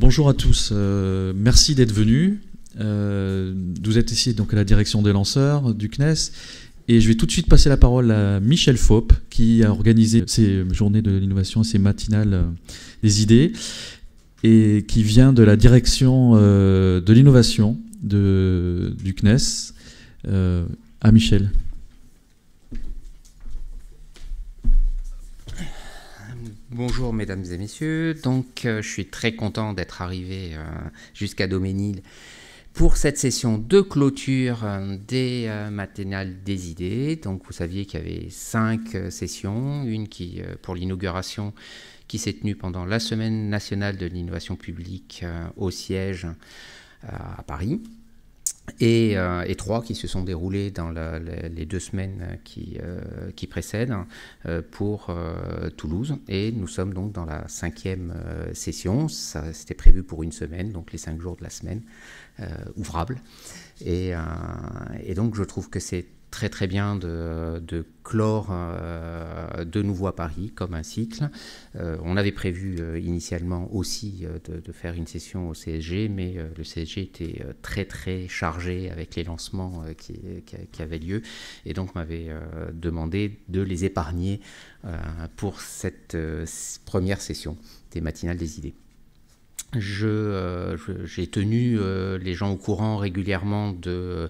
bonjour à tous, merci d'être venus. Vous êtes ici donc à la direction des lanceurs du CNES et je vais tout de suite passer la parole à Michel Faup qui a organisé ces journées de l'innovation, ces matinales des idées et qui vient de la direction de l'innovation du CNES. À Michel. Bonjour mesdames et messieurs, donc je suis très content d'être arrivé jusqu'à Daumesnil pour cette session de clôture des matinales des idées. Donc vous saviez qu'il y avait 5 sessions, une qui pour l'inauguration qui s'est tenue pendant la Semaine nationale de l'innovation publique au siège à Paris. Et 3 qui se sont déroulées dans les 2 semaines qui précèdent pour Toulouse. Et nous sommes donc dans la 5e session. Ça, c'était prévu pour une semaine, donc les 5 jours de la semaine ouvrables. Et donc je trouve que c'est très très bien de clore de nouveau à Paris comme un cycle. On avait prévu initialement aussi de faire une session au CSG, mais le CSG était très très chargé avec les lancements qui avaient lieu et donc m'avait demandé de les épargner pour cette première session des matinales des idées. J'ai tenu les gens au courant régulièrement de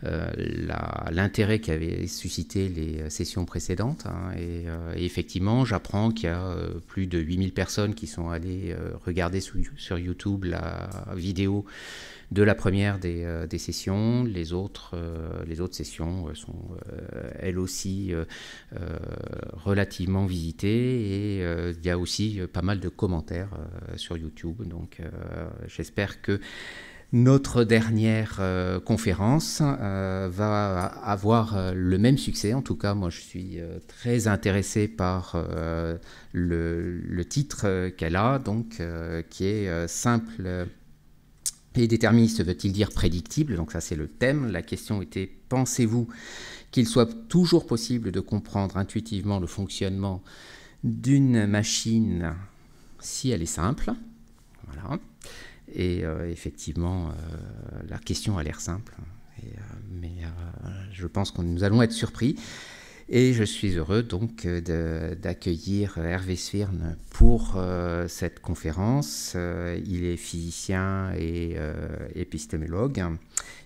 l'intérêt qu'avaient suscité les sessions précédentes. Et effectivement, j'apprends qu'il y a plus de 8000 personnes qui sont allées regarder sur YouTube la vidéo de la première des sessions. Les autres sessions sont elles aussi relativement visitées et il y a aussi pas mal de commentaires sur YouTube. Donc j'espère que notre dernière conférence va avoir le même succès. En tout cas, moi je suis très intéressé par le titre qu'elle a, donc qui est simple et déterministe veut-il dire prédictible? Donc ça c'est le thème. La question était, pensez-vous qu'il soit toujours possible de comprendre intuitivement le fonctionnement d'une machine si elle est simple? Voilà. Et effectivement, la question a l'air simple, mais je pense que nous allons être surpris. Et je suis heureux donc d'accueillir Hervé Svirn pour cette conférence. Il est physicien et épistémologue.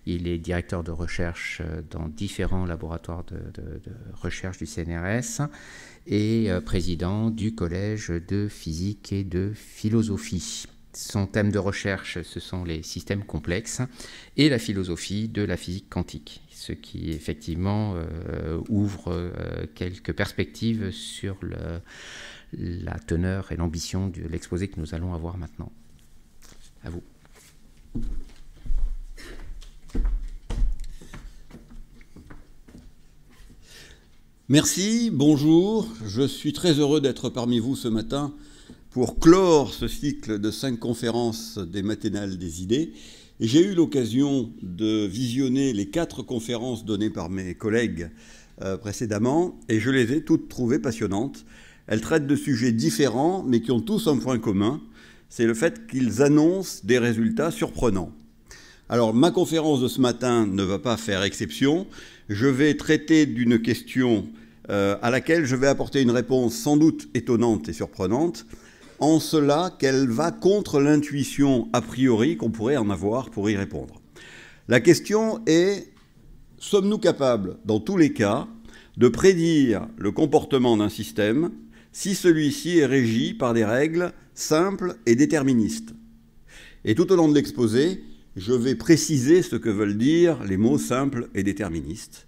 Il est directeur de recherche dans différents laboratoires de recherche du CNRS et président du Collège de physique et de philosophie. Son thème de recherche, ce sont les systèmes complexes et la philosophie de la physique quantique, ce qui effectivement ouvre quelques perspectives sur la teneur et l'ambition de l'exposé que nous allons avoir maintenant. À vous. Merci, bonjour. Je suis très heureux d'être parmi vous ce matin pour clore ce cycle de 5 conférences des matinales des idées. Et j'ai eu l'occasion de visionner les 4 conférences données par mes collègues précédemment, et je les ai toutes trouvées passionnantes. Elles traitent de sujets différents, mais qui ont tous un point commun, c'est le fait qu'ils annoncent des résultats surprenants. Alors, ma conférence de ce matin ne va pas faire exception. Je vais traiter d'une question à laquelle je vais apporter une réponse sans doute étonnante et surprenante, en cela qu'elle va contre l'intuition a priori qu'on pourrait en avoir pour y répondre. La question est, sommes-nous capables, dans tous les cas, de prédire le comportement d'un système si celui-ci est régi par des règles simples et déterministes? Et tout au long de l'exposé, je vais préciser ce que veulent dire les mots simples et déterministes.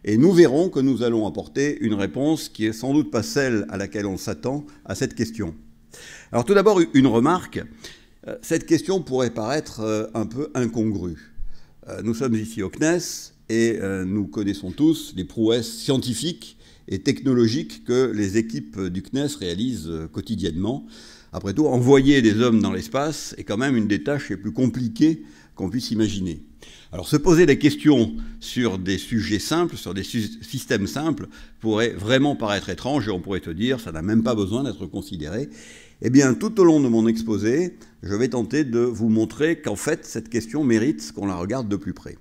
Et nous verrons que nous allons apporter une réponse qui est sans doute pas celle à laquelle on s'attend à cette question. Alors tout d'abord, une remarque. Cette question pourrait paraître un peu incongrue. Nous sommes ici au CNES et nous connaissons tous les prouesses scientifiques et technologiques que les équipes du CNES réalisent quotidiennement. Après tout, envoyer des hommes dans l'espace est quand même une des tâches les plus compliquées qu'on puisse imaginer. Alors se poser des questions sur des sujets simples, sur des systèmes simples, pourrait vraiment paraître étrange et on pourrait te dire ça n'a même pas besoin d'être considéré. Eh bien, tout au long de mon exposé, je vais tenter de vous montrer qu'en fait, cette question mérite qu'on la regarde de plus près.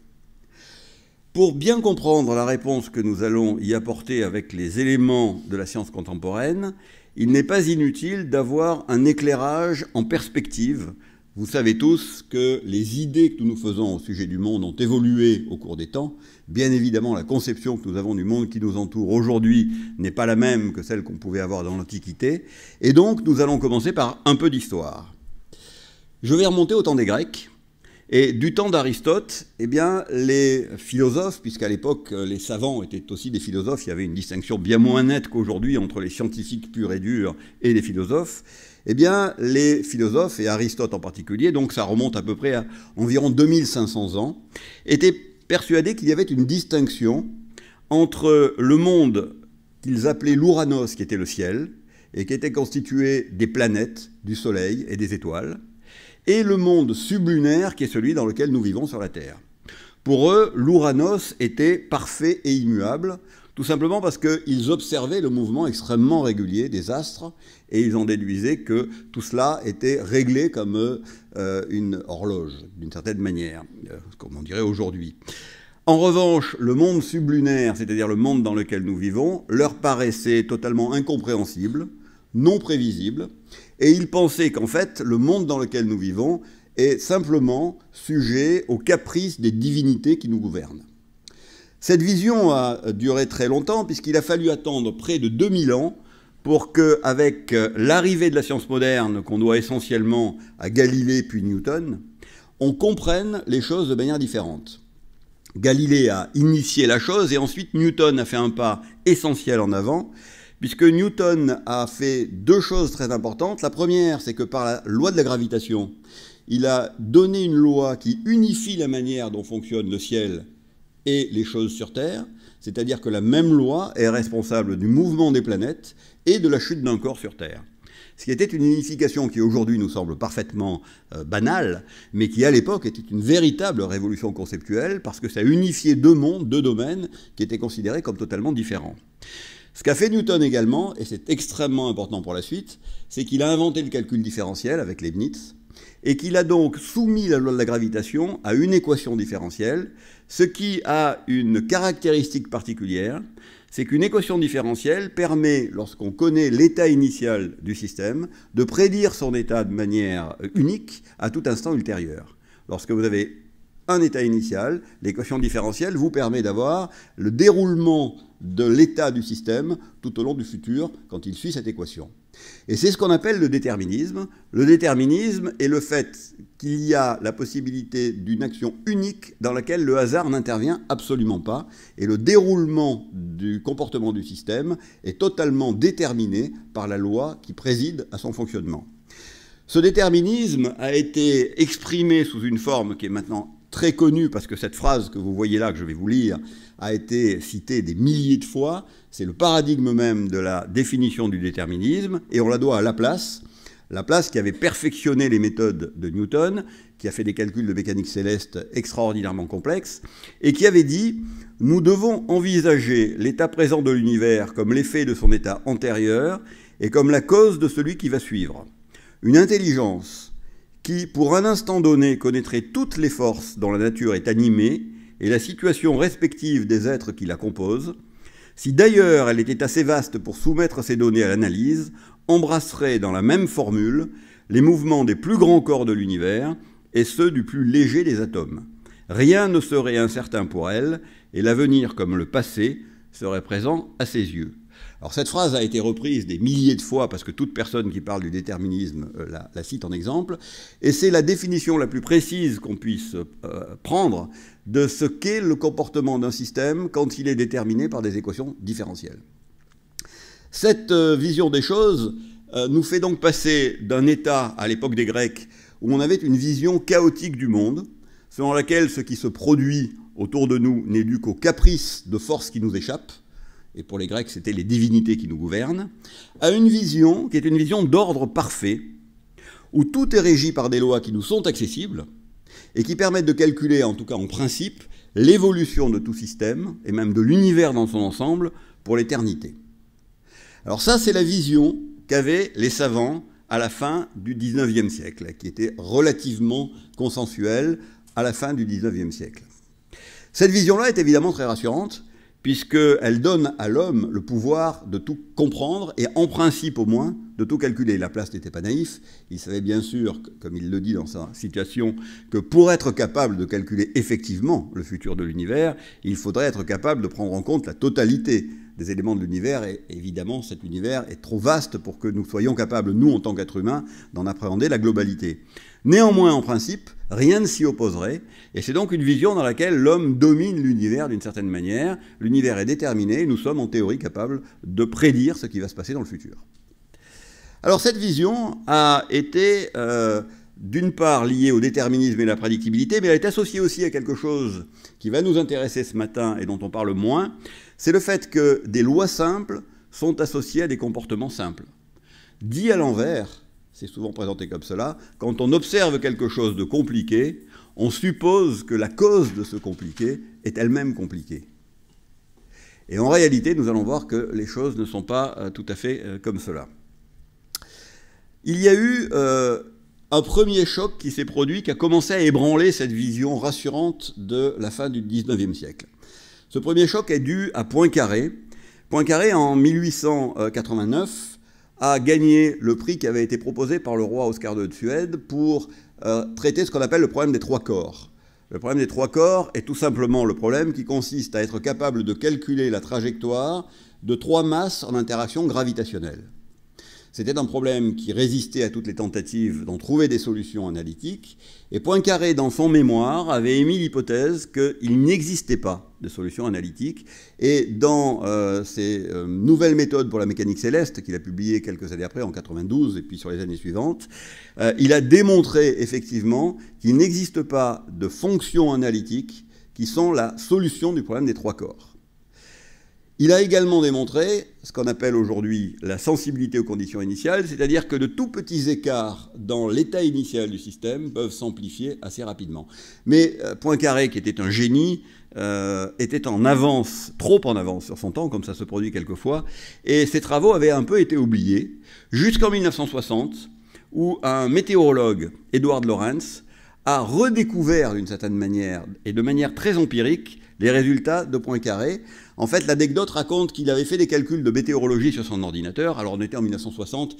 Pour bien comprendre la réponse que nous allons y apporter avec les éléments de la science contemporaine, il n'est pas inutile d'avoir un éclairage en perspective. Vous savez tous que les idées que nous nous faisons au sujet du monde ont évolué au cours des temps. Bien évidemment, la conception que nous avons du monde qui nous entoure aujourd'hui n'est pas la même que celle qu'on pouvait avoir dans l'Antiquité. Et donc, nous allons commencer par un peu d'histoire. Je vais remonter au temps des Grecs. Et du temps d'Aristote, eh bien, les philosophes, puisqu'à l'époque, les savants étaient aussi des philosophes, il y avait une distinction bien moins nette qu'aujourd'hui entre les scientifiques purs et durs et les philosophes, eh bien, les philosophes, et Aristote en particulier, donc ça remonte à peu près à environ 2500 ans, étaient persuadés qu'il y avait une distinction entre le monde qu'ils appelaient l'Ouranos, qui était le ciel, et qui était constitué des planètes, du soleil et des étoiles, et le monde sublunaire qui est celui dans lequel nous vivons sur la Terre. Pour eux, l'Ouranos était parfait et immuable, tout simplement parce qu'ils observaient le mouvement extrêmement régulier des astres et ils en déduisaient que tout cela était réglé comme une horloge, d'une certaine manière, comme on dirait aujourd'hui. En revanche, le monde sublunaire, c'est-à-dire le monde dans lequel nous vivons, leur paraissait totalement incompréhensible, non prévisible, et ils pensaient qu'en fait, le monde dans lequel nous vivons est simplement sujet aux caprices des divinités qui nous gouvernent. Cette vision a duré très longtemps, puisqu'il a fallu attendre près de 2000 ans pour qu'avec l'arrivée de la science moderne, qu'on doit essentiellement à Galilée puis Newton, on comprenne les choses de manière différente. Galilée a initié la chose, et ensuite Newton a fait un pas essentiel en avant, puisque Newton a fait deux choses très importantes. La première, c'est que par la loi de la gravitation, il a donné une loi qui unifie la manière dont fonctionne le ciel et les choses sur Terre, c'est-à-dire que la même loi est responsable du mouvement des planètes et de la chute d'un corps sur Terre. Ce qui était une unification qui aujourd'hui nous semble parfaitement banale, mais qui à l'époque était une véritable révolution conceptuelle, parce que ça unifiait deux mondes, deux domaines qui étaient considérés comme totalement différents. Ce qu'a fait Newton également, et c'est extrêmement important pour la suite, c'est qu'il a inventé le calcul différentiel avec Leibniz, et qu'il a donc soumis la loi de la gravitation à une équation différentielle, ce qui a une caractéristique particulière, c'est qu'une équation différentielle permet, lorsqu'on connaît l'état initial du système, de prédire son état de manière unique à tout instant ultérieur. Lorsque vous avez un état initial, l'équation différentielle vous permet d'avoir le déroulement de l'état du système tout au long du futur quand il suit cette équation. Et c'est ce qu'on appelle le déterminisme. Le déterminisme est le fait qu'il y a la possibilité d'une action unique dans laquelle le hasard n'intervient absolument pas, et le déroulement du comportement du système est totalement déterminé par la loi qui préside à son fonctionnement. Ce déterminisme a été exprimé sous une forme qui est maintenant très connue, parce que cette phrase que vous voyez là, que je vais vous lire, a été citée des milliers de fois. C'est le paradigme même de la définition du déterminisme, et on la doit à Laplace qui avait perfectionné les méthodes de Newton, qui a fait des calculs de mécanique céleste extraordinairement complexes, et qui avait dit « Nous devons envisager l'état présent de l'univers comme l'effet de son état antérieur et comme la cause de celui qui va suivre. Une intelligence qui, pour un instant donné, connaîtrait toutes les forces dont la nature est animée et la situation respective des êtres qui la composent, si d'ailleurs elle était assez vaste pour soumettre ces données à l'analyse, embrasserait dans la même formule les mouvements des plus grands corps de l'univers et ceux du plus léger des atomes. Rien ne serait incertain pour elle, et l'avenir comme le passé serait présent à ses yeux. » Alors cette phrase a été reprise des milliers de fois parce que toute personne qui parle du déterminisme la cite en exemple, et c'est la définition la plus précise qu'on puisse prendre de ce qu'est le comportement d'un système quand il est déterminé par des équations différentielles. Cette vision des choses nous fait donc passer d'un état à l'époque des Grecs où on avait une vision chaotique du monde, selon laquelle ce qui se produit autour de nous n'est dû qu'aux caprices de forces qui nous échappent, et pour les Grecs, c'était les divinités qui nous gouvernent, à une vision qui est une vision d'ordre parfait, où tout est régi par des lois qui nous sont accessibles, et qui permettent de calculer, en tout cas en principe, l'évolution de tout système, et même de l'univers dans son ensemble, pour l'éternité. Alors ça, c'est la vision qu'avaient les savants à la fin du XIXe siècle, qui était relativement consensuelle à la fin du XIXe siècle. Cette vision-là est évidemment très rassurante, puisqu'elle donne à l'homme le pouvoir de tout comprendre, et en principe au moins, de tout calculer. Laplace n'était pas naïf, il savait bien sûr, comme il le dit dans sa citation, que pour être capable de calculer effectivement le futur de l'univers, il faudrait être capable de prendre en compte la totalité des éléments de l'univers, et évidemment cet univers est trop vaste pour que nous soyons capables, nous en tant qu'êtres humains, d'en appréhender la globalité. Néanmoins, en principe, rien ne s'y opposerait, et c'est donc une vision dans laquelle l'homme domine l'univers d'une certaine manière. L'univers est déterminé, et nous sommes en théorie capables de prédire ce qui va se passer dans le futur. Alors cette vision a été d'une part liée au déterminisme et à la prédictibilité, mais elle est associée aussi à quelque chose qui va nous intéresser ce matin et dont on parle moins, c'est le fait que des lois simples sont associées à des comportements simples. Dit à l'envers, c'est souvent présenté comme cela, quand on observe quelque chose de compliqué, on suppose que la cause de ce compliqué est elle-même compliquée. Et en réalité, nous allons voir que les choses ne sont pas tout à fait comme cela. Il y a eu un premier choc qui s'est produit, qui a commencé à ébranler cette vision rassurante de la fin du XIXe siècle. Ce premier choc est dû à Poincaré. Poincaré, en 1889, a gagné le prix qui avait été proposé par le roi Oscar II de Suède pour traiter ce qu'on appelle le problème des trois corps. Le problème des trois corps est tout simplement le problème qui consiste à être capable de calculer la trajectoire de trois masses en interaction gravitationnelle. C'était un problème qui résistait à toutes les tentatives d'en trouver des solutions analytiques, et Poincaré, dans son mémoire, avait émis l'hypothèse qu'il n'existait pas de solution analytique, et dans ses nouvelles méthodes pour la mécanique céleste, qu'il a publiées quelques années après, en 92, et puis sur les années suivantes, il a démontré effectivement qu'il n'existe pas de fonctions analytiques qui sont la solution du problème des trois corps. Il a également démontré ce qu'on appelle aujourd'hui la sensibilité aux conditions initiales, c'est-à-dire que de tout petits écarts dans l'état initial du système peuvent s'amplifier assez rapidement. Mais Poincaré, qui était un génie, était en avance, trop en avance sur son temps, comme ça se produit quelquefois, et ses travaux avaient un peu été oubliés, jusqu'en 1960, où un météorologue, Edward Lorenz, a redécouvert d'une certaine manière, et de manière très empirique, les résultats de Poincaré. En fait, l'anecdote raconte qu'il avait fait des calculs de météorologie sur son ordinateur. Alors on était en 1960,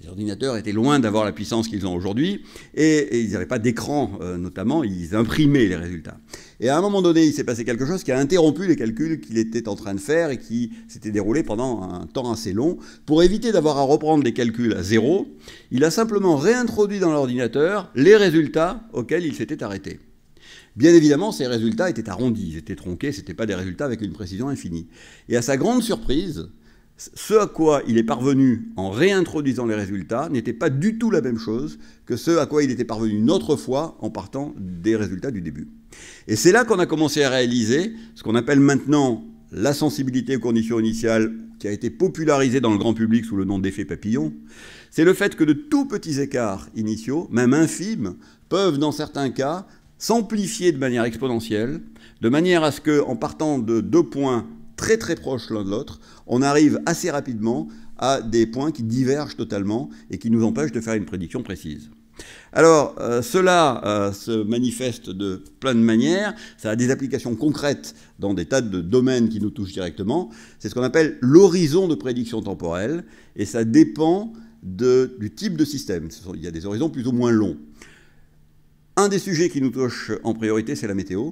les ordinateurs étaient loin d'avoir la puissance qu'ils ont aujourd'hui, et ils n'avaient pas d'écran notamment, ils imprimaient les résultats. Et à un moment donné, il s'est passé quelque chose qui a interrompu les calculs qu'il était en train de faire et qui s'était déroulé pendant un temps assez long. Pour éviter d'avoir à reprendre les calculs à zéro, il a simplement réintroduit dans l'ordinateur les résultats auxquels il s'était arrêté. Bien évidemment, ces résultats étaient arrondis, ils étaient tronqués, ce n'étaient pas des résultats avec une précision infinie. Et à sa grande surprise, ce à quoi il est parvenu en réintroduisant les résultats n'était pas du tout la même chose que ce à quoi il était parvenu une autre fois en partant des résultats du début. Et c'est là qu'on a commencé à réaliser ce qu'on appelle maintenant la sensibilité aux conditions initiales, qui a été popularisée dans le grand public sous le nom d'effet papillon. C'est le fait que de tout petits écarts initiaux, même infimes, peuvent dans certains cas s'amplifier de manière exponentielle, de manière à ce qu'en partant de deux points très très proches l'un de l'autre, on arrive assez rapidement à des points qui divergent totalement et qui nous empêchent de faire une prédiction précise. Alors, cela se manifeste de plein de manières, ça a des applications concrètes dans des tas de domaines qui nous touchent directement. C'est ce qu'on appelle l'horizon de prédiction temporelle, et ça dépend du type de système. Il y a des horizons plus ou moins longs. Un des sujets qui nous touche en priorité, c'est la météo,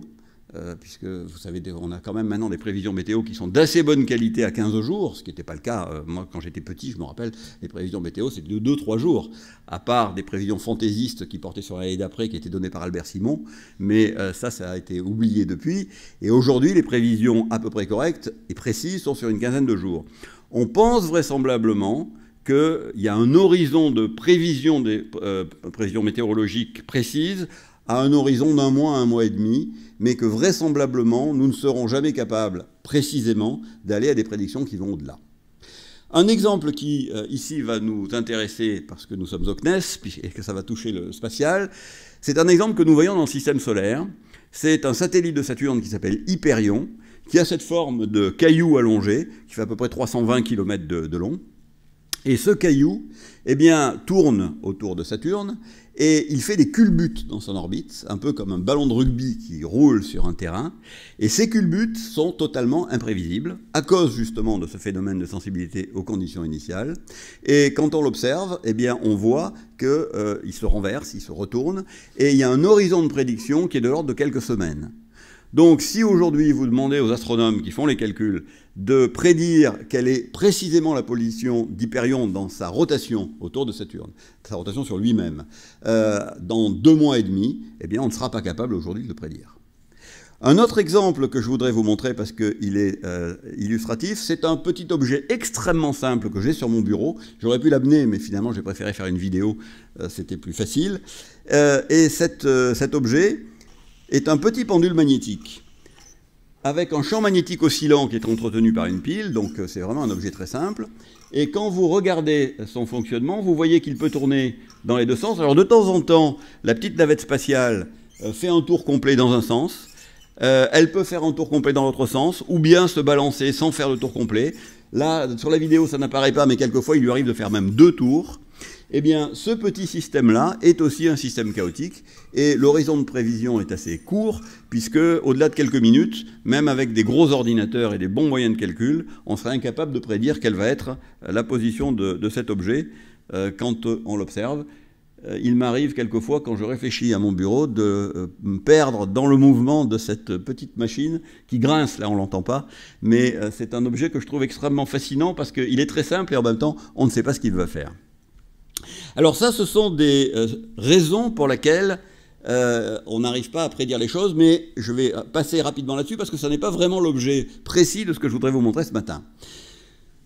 puisque vous savez, on a quand même maintenant des prévisions météo qui sont d'assez bonne qualité à 15 jours, ce qui n'était pas le cas. Moi, quand j'étais petit, je me rappelle, les prévisions météo, c'était de 2-3 jours, à part des prévisions fantaisistes qui portaient sur l'année d'après, qui étaient données par Albert Simon, mais ça a été oublié depuis. Et aujourd'hui, les prévisions à peu près correctes et précises sont sur une quinzaine de jours. On pense vraisemblablement qu'il y a un horizon de prévision des prévisions météorologiques précises à un horizon d'un mois à un mois et demi, mais que vraisemblablement, nous ne serons jamais capables, précisément, d'aller à des prédictions qui vont au-delà. Un exemple qui, ici, va nous intéresser, parce que nous sommes au CNES, et que ça va toucher le spatial, C'est un exemple que nous voyons dans le système solaire. C'est un satellite de Saturne qui s'appelle Hyperion, qui a cette forme de caillou allongé, qui fait à peu près 320 km de long. Et ce caillou, eh bien, tourne autour de Saturne, et il fait des culbutes dans son orbite, un peu comme un ballon de rugby qui roule sur un terrain. Et ces culbutes sont totalement imprévisibles, à cause justement de ce phénomène de sensibilité aux conditions initiales. Et quand on l'observe, eh bien, on voit qu'il se renverse, il se retourne, et il y a un horizon de prédiction qui est de l'ordre de quelques semaines. Donc si aujourd'hui vous demandez aux astronomes qui font les calculs de prédire quelle est précisément la position d'Hyperion dans sa rotation autour de Saturne, sa rotation sur lui-même, dans 2 mois et demi, eh bien on ne sera pas capable aujourd'hui de le prédire. Un autre exemple que je voudrais vous montrer parce qu'il est illustratif, c'est un petit objet extrêmement simple que j'ai sur mon bureau. J'aurais pu l'amener, mais finalement j'ai préféré faire une vidéo, c'était plus facile. Et cet objet est un petit pendule magnétique avec un champ magnétique oscillant qui est entretenu par une pile, donc c'est vraiment un objet très simple. Et quand vous regardez son fonctionnement, vous voyez qu'il peut tourner dans les 2 sens. Alors de temps en temps, la petite navette spatiale fait un tour complet dans un sens, elle peut faire un tour complet dans l'autre sens, ou bien se balancer sans faire le tour complet. Là, sur la vidéo, ça n'apparaît pas, mais quelquefois, il lui arrive de faire même 2 tours. Eh bien, ce petit système-là est aussi un système chaotique, et l'horizon de prévision est assez court, puisque, au-delà de quelques minutes, même avec des gros ordinateurs et des bons moyens de calcul, on serait incapable de prédire quelle va être la position de cet objet quand on l'observe. Il m'arrive quelquefois, quand je réfléchis à mon bureau, de me perdre dans le mouvement de cette petite machine qui grince, là on ne l'entend pas, mais c'est un objet que je trouve extrêmement fascinant parce qu'il est très simple et en même temps on ne sait pas ce qu'il va faire. Alors ça, ce sont des raisons pour lesquelles on n'arrive pas à prédire les choses, mais je vais passer rapidement là-dessus parce que ce n'est pas vraiment l'objet précis de ce que je voudrais vous montrer ce matin.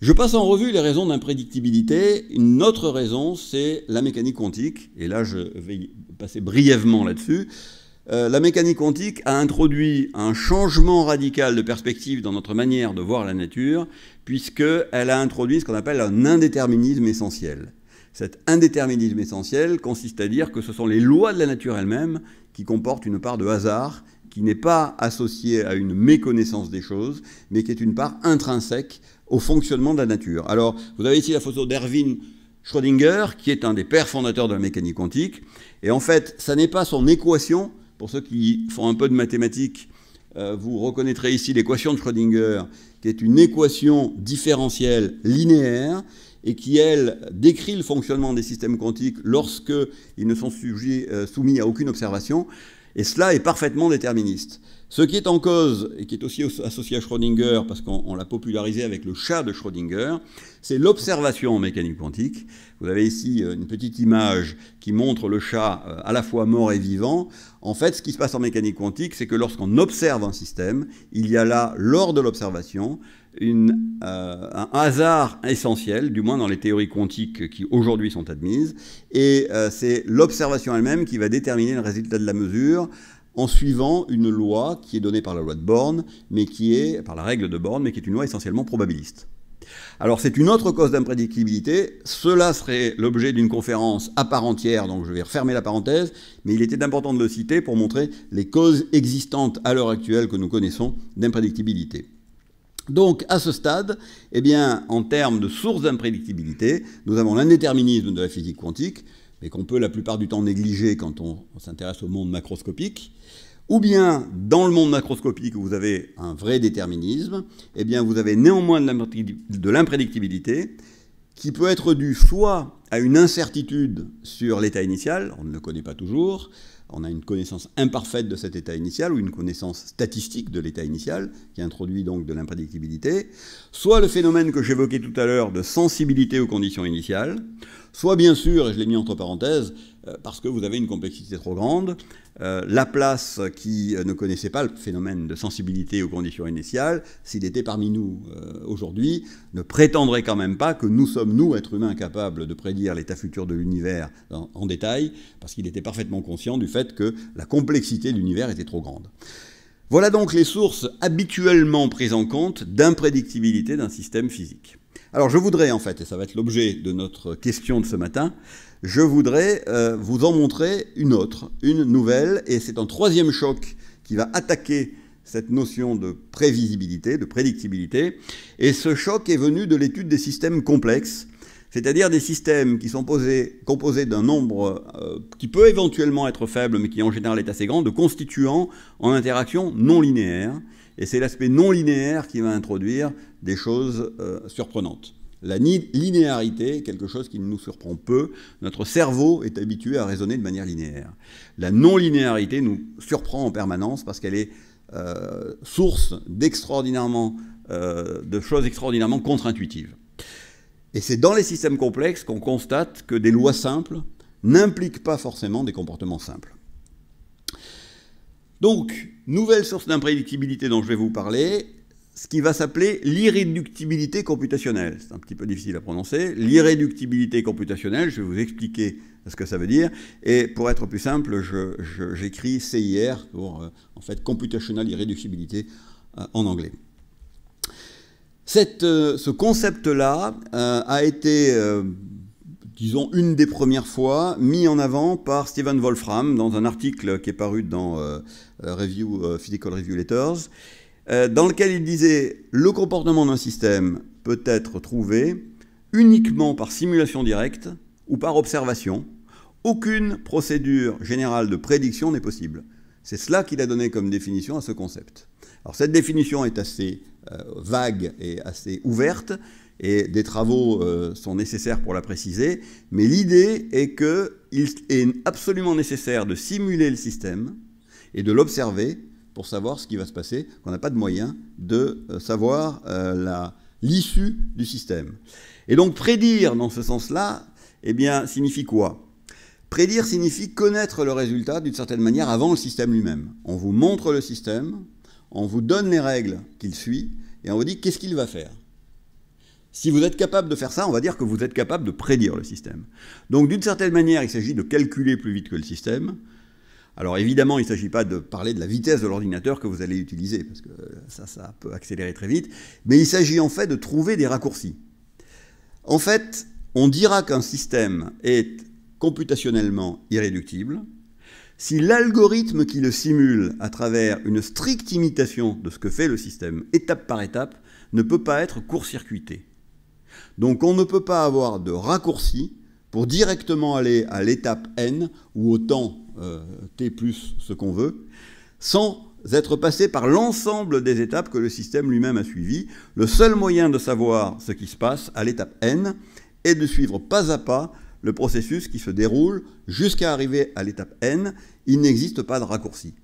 Je passe en revue les raisons d'imprédictibilité. Une autre raison, c'est la mécanique quantique, et là je vais passer brièvement là-dessus. La mécanique quantique a introduit un changement radical de perspective dans notre manière de voir la nature, puisqu'elle a introduit ce qu'on appelle un indéterminisme essentiel. Cet indéterminisme essentiel consiste à dire que ce sont les lois de la nature elles-mêmes qui comportent une part de hasard, qui n'est pas associée à une méconnaissance des choses, mais qui est une part intrinsèque au fonctionnement de la nature. Alors, vous avez ici la photo d'Erwin Schrödinger, qui est un des pères fondateurs de la mécanique quantique, et en fait, ça n'est pas son équation. Pour ceux qui font un peu de mathématiques, vous reconnaîtrez ici l'équation de Schrödinger, qui est une équation différentielle linéaire, et qui, elle, décrit le fonctionnement des systèmes quantiques lorsqu'ils ne sont soumis à aucune observation, et cela est parfaitement déterministe. Ce qui est en cause, et qui est aussi associé à Schrödinger, parce qu'on l'a popularisé avec le chat de Schrödinger, c'est l'observation en mécanique quantique. Vous avez ici une petite image qui montre le chat à la fois mort et vivant. En fait, ce qui se passe en mécanique quantique, c'est que lorsqu'on observe un système, il y a là, lors de l'observation, un hasard essentiel, du moins dans les théories quantiques qui aujourd'hui sont admises, et c'est l'observation elle-même qui va déterminer le résultat de la mesure en suivant une loi qui est donnée par la loi de Born, mais qui est, par la règle de Born, mais qui est une loi essentiellement probabiliste. Alors c'est une autre cause d'imprédictibilité, cela serait l'objet d'une conférence à part entière, donc je vais refermer la parenthèse, mais il était important de le citer pour montrer les causes existantes à l'heure actuelle que nous connaissons d'imprédictibilité. Donc, à ce stade, eh bien, en termes de sources d'imprédictibilité, nous avons l'indéterminisme de la physique quantique, mais qu'on peut la plupart du temps négliger quand on s'intéresse au monde macroscopique, ou bien, dans le monde macroscopique où vous avez un vrai déterminisme, eh bien, vous avez néanmoins de l'imprédictibilité, qui peut être due soit à une incertitude sur l'état initial, on ne le connaît pas toujours, on a une connaissance imparfaite de cet état initial ou une connaissance statistique de l'état initial qui introduit donc de l'imprédictibilité, soit le phénomène que j'évoquais tout à l'heure de sensibilité aux conditions initiales, soit bien sûr, et je l'ai mis entre parenthèses, parce que vous avez une complexité trop grande. Laplace, qui ne connaissait pas le phénomène de sensibilité aux conditions initiales, s'il était parmi nous aujourd'hui, ne prétendrait quand même pas que nous sommes, nous, êtres humains, capables de prédire l'état futur de l'univers en détail, parce qu'il était parfaitement conscient du fait que la complexité de l'univers était trop grande. Voilà donc les sources habituellement prises en compte d'imprédictibilité d'un système physique. Alors je voudrais en fait, et ça va être l'objet de notre question de ce matin, je voudrais vous en montrer une autre, une nouvelle, et c'est un troisième choc qui va attaquer cette notion de prévisibilité, de prédictibilité, et ce choc est venu de l'étude des systèmes complexes, c'est-à-dire des systèmes qui sont composés d'un nombre qui peut éventuellement être faible, mais qui en général est assez grand, de constituants en interaction non linéaire, et c'est l'aspect non linéaire qui va introduire des choses surprenantes. La linéarité est quelque chose qui nous surprend peu. Notre cerveau est habitué à raisonner de manière linéaire. La non-linéarité nous surprend en permanence parce qu'elle est source de choses extraordinairement contre-intuitives. Et c'est dans les systèmes complexes qu'on constate que des lois simples n'impliquent pas forcément des comportements simples. Donc, nouvelle source d'imprédictibilité dont je vais vous parler, ce qui va s'appeler l'irréductibilité computationnelle. C'est un petit peu difficile à prononcer. L'irréductibilité computationnelle, je vais vous expliquer ce que ça veut dire. Et pour être plus simple, j'écris CIR pour, en fait, Computational Irreducibility en anglais. Ce concept-là a été, disons, une des premières fois mis en avant par Stephen Wolfram dans un article qui est paru dans Physical Review Letters, dans lequel il disait « Le comportement d'un système peut être trouvé uniquement par simulation directe ou par observation. Aucune procédure générale de prédiction n'est possible. » C'est cela qu'il a donné comme définition à ce concept. Alors cette définition est assez vague et assez ouverte, et des travaux sont nécessaires pour la préciser, mais l'idée est qu'il est absolument nécessaire de simuler le système et de l'observer pour savoir ce qui va se passer, qu'on n'a pas de moyen de savoir l'issue du système. Et donc prédire dans ce sens-là, eh bien, signifie quoi? Prédire signifie connaître le résultat d'une certaine manière avant le système lui-même. On vous montre le système, on vous donne les règles qu'il suit, et on vous dit qu'est-ce qu'il va faire. Si vous êtes capable de faire ça, on va dire que vous êtes capable de prédire le système. Donc d'une certaine manière, il s'agit de calculer plus vite que le système. Alors évidemment, il ne s'agit pas de parler de la vitesse de l'ordinateur que vous allez utiliser, parce que ça peut accélérer très vite, mais il s'agit en fait de trouver des raccourcis. En fait, on dira qu'un système est computationnellement irréductible si l'algorithme qui le simule à travers une stricte imitation de ce que fait le système, étape par étape, ne peut pas être court-circuité. Donc on ne peut pas avoir de raccourci pour directement aller à l'étape n, ou au temps t plus ce qu'on veut, sans être passé par l'ensemble des étapes que le système lui-même a suivies. Le seul moyen de savoir ce qui se passe à l'étape n est de suivre pas à pas le processus qui se déroule jusqu'à arriver à l'étape n. Il n'existe pas de raccourci.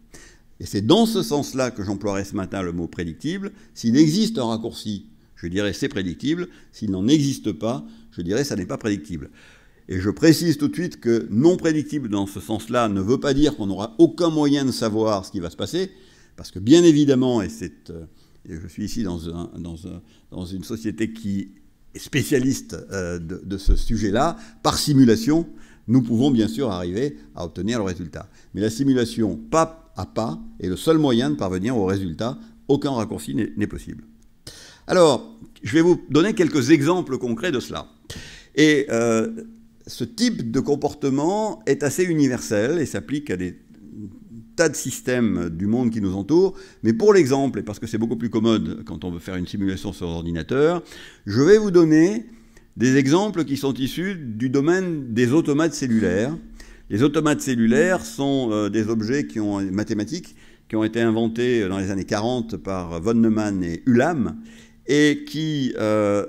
Et c'est dans ce sens-là que j'emploierai ce matin le mot prédictible. S'il existe un raccourci, je dirais c'est prédictible. S'il n'en existe pas, je dirais ça n'est pas prédictible. Et je précise tout de suite que non prédictible dans ce sens-là ne veut pas dire qu'on n'aura aucun moyen de savoir ce qui va se passer, parce que bien évidemment, et je suis ici dans une société qui est spécialiste de ce sujet-là, par simulation, nous pouvons bien sûr arriver à obtenir le résultat. Mais la simulation pas à pas est le seul moyen de parvenir au résultat. Aucun raccourci n'est possible. Alors, je vais vous donner quelques exemples concrets de cela. Et ce type de comportement est assez universel et s'applique à des tas de systèmes du monde qui nous entourent. Mais pour l'exemple, et parce que c'est beaucoup plus commode quand on veut faire une simulation sur ordinateur, je vais vous donner des exemples qui sont issus du domaine des automates cellulaires. Les automates cellulaires sont des objets mathématiques qui ont été inventés dans les années 40 par von Neumann et Ulam, et qui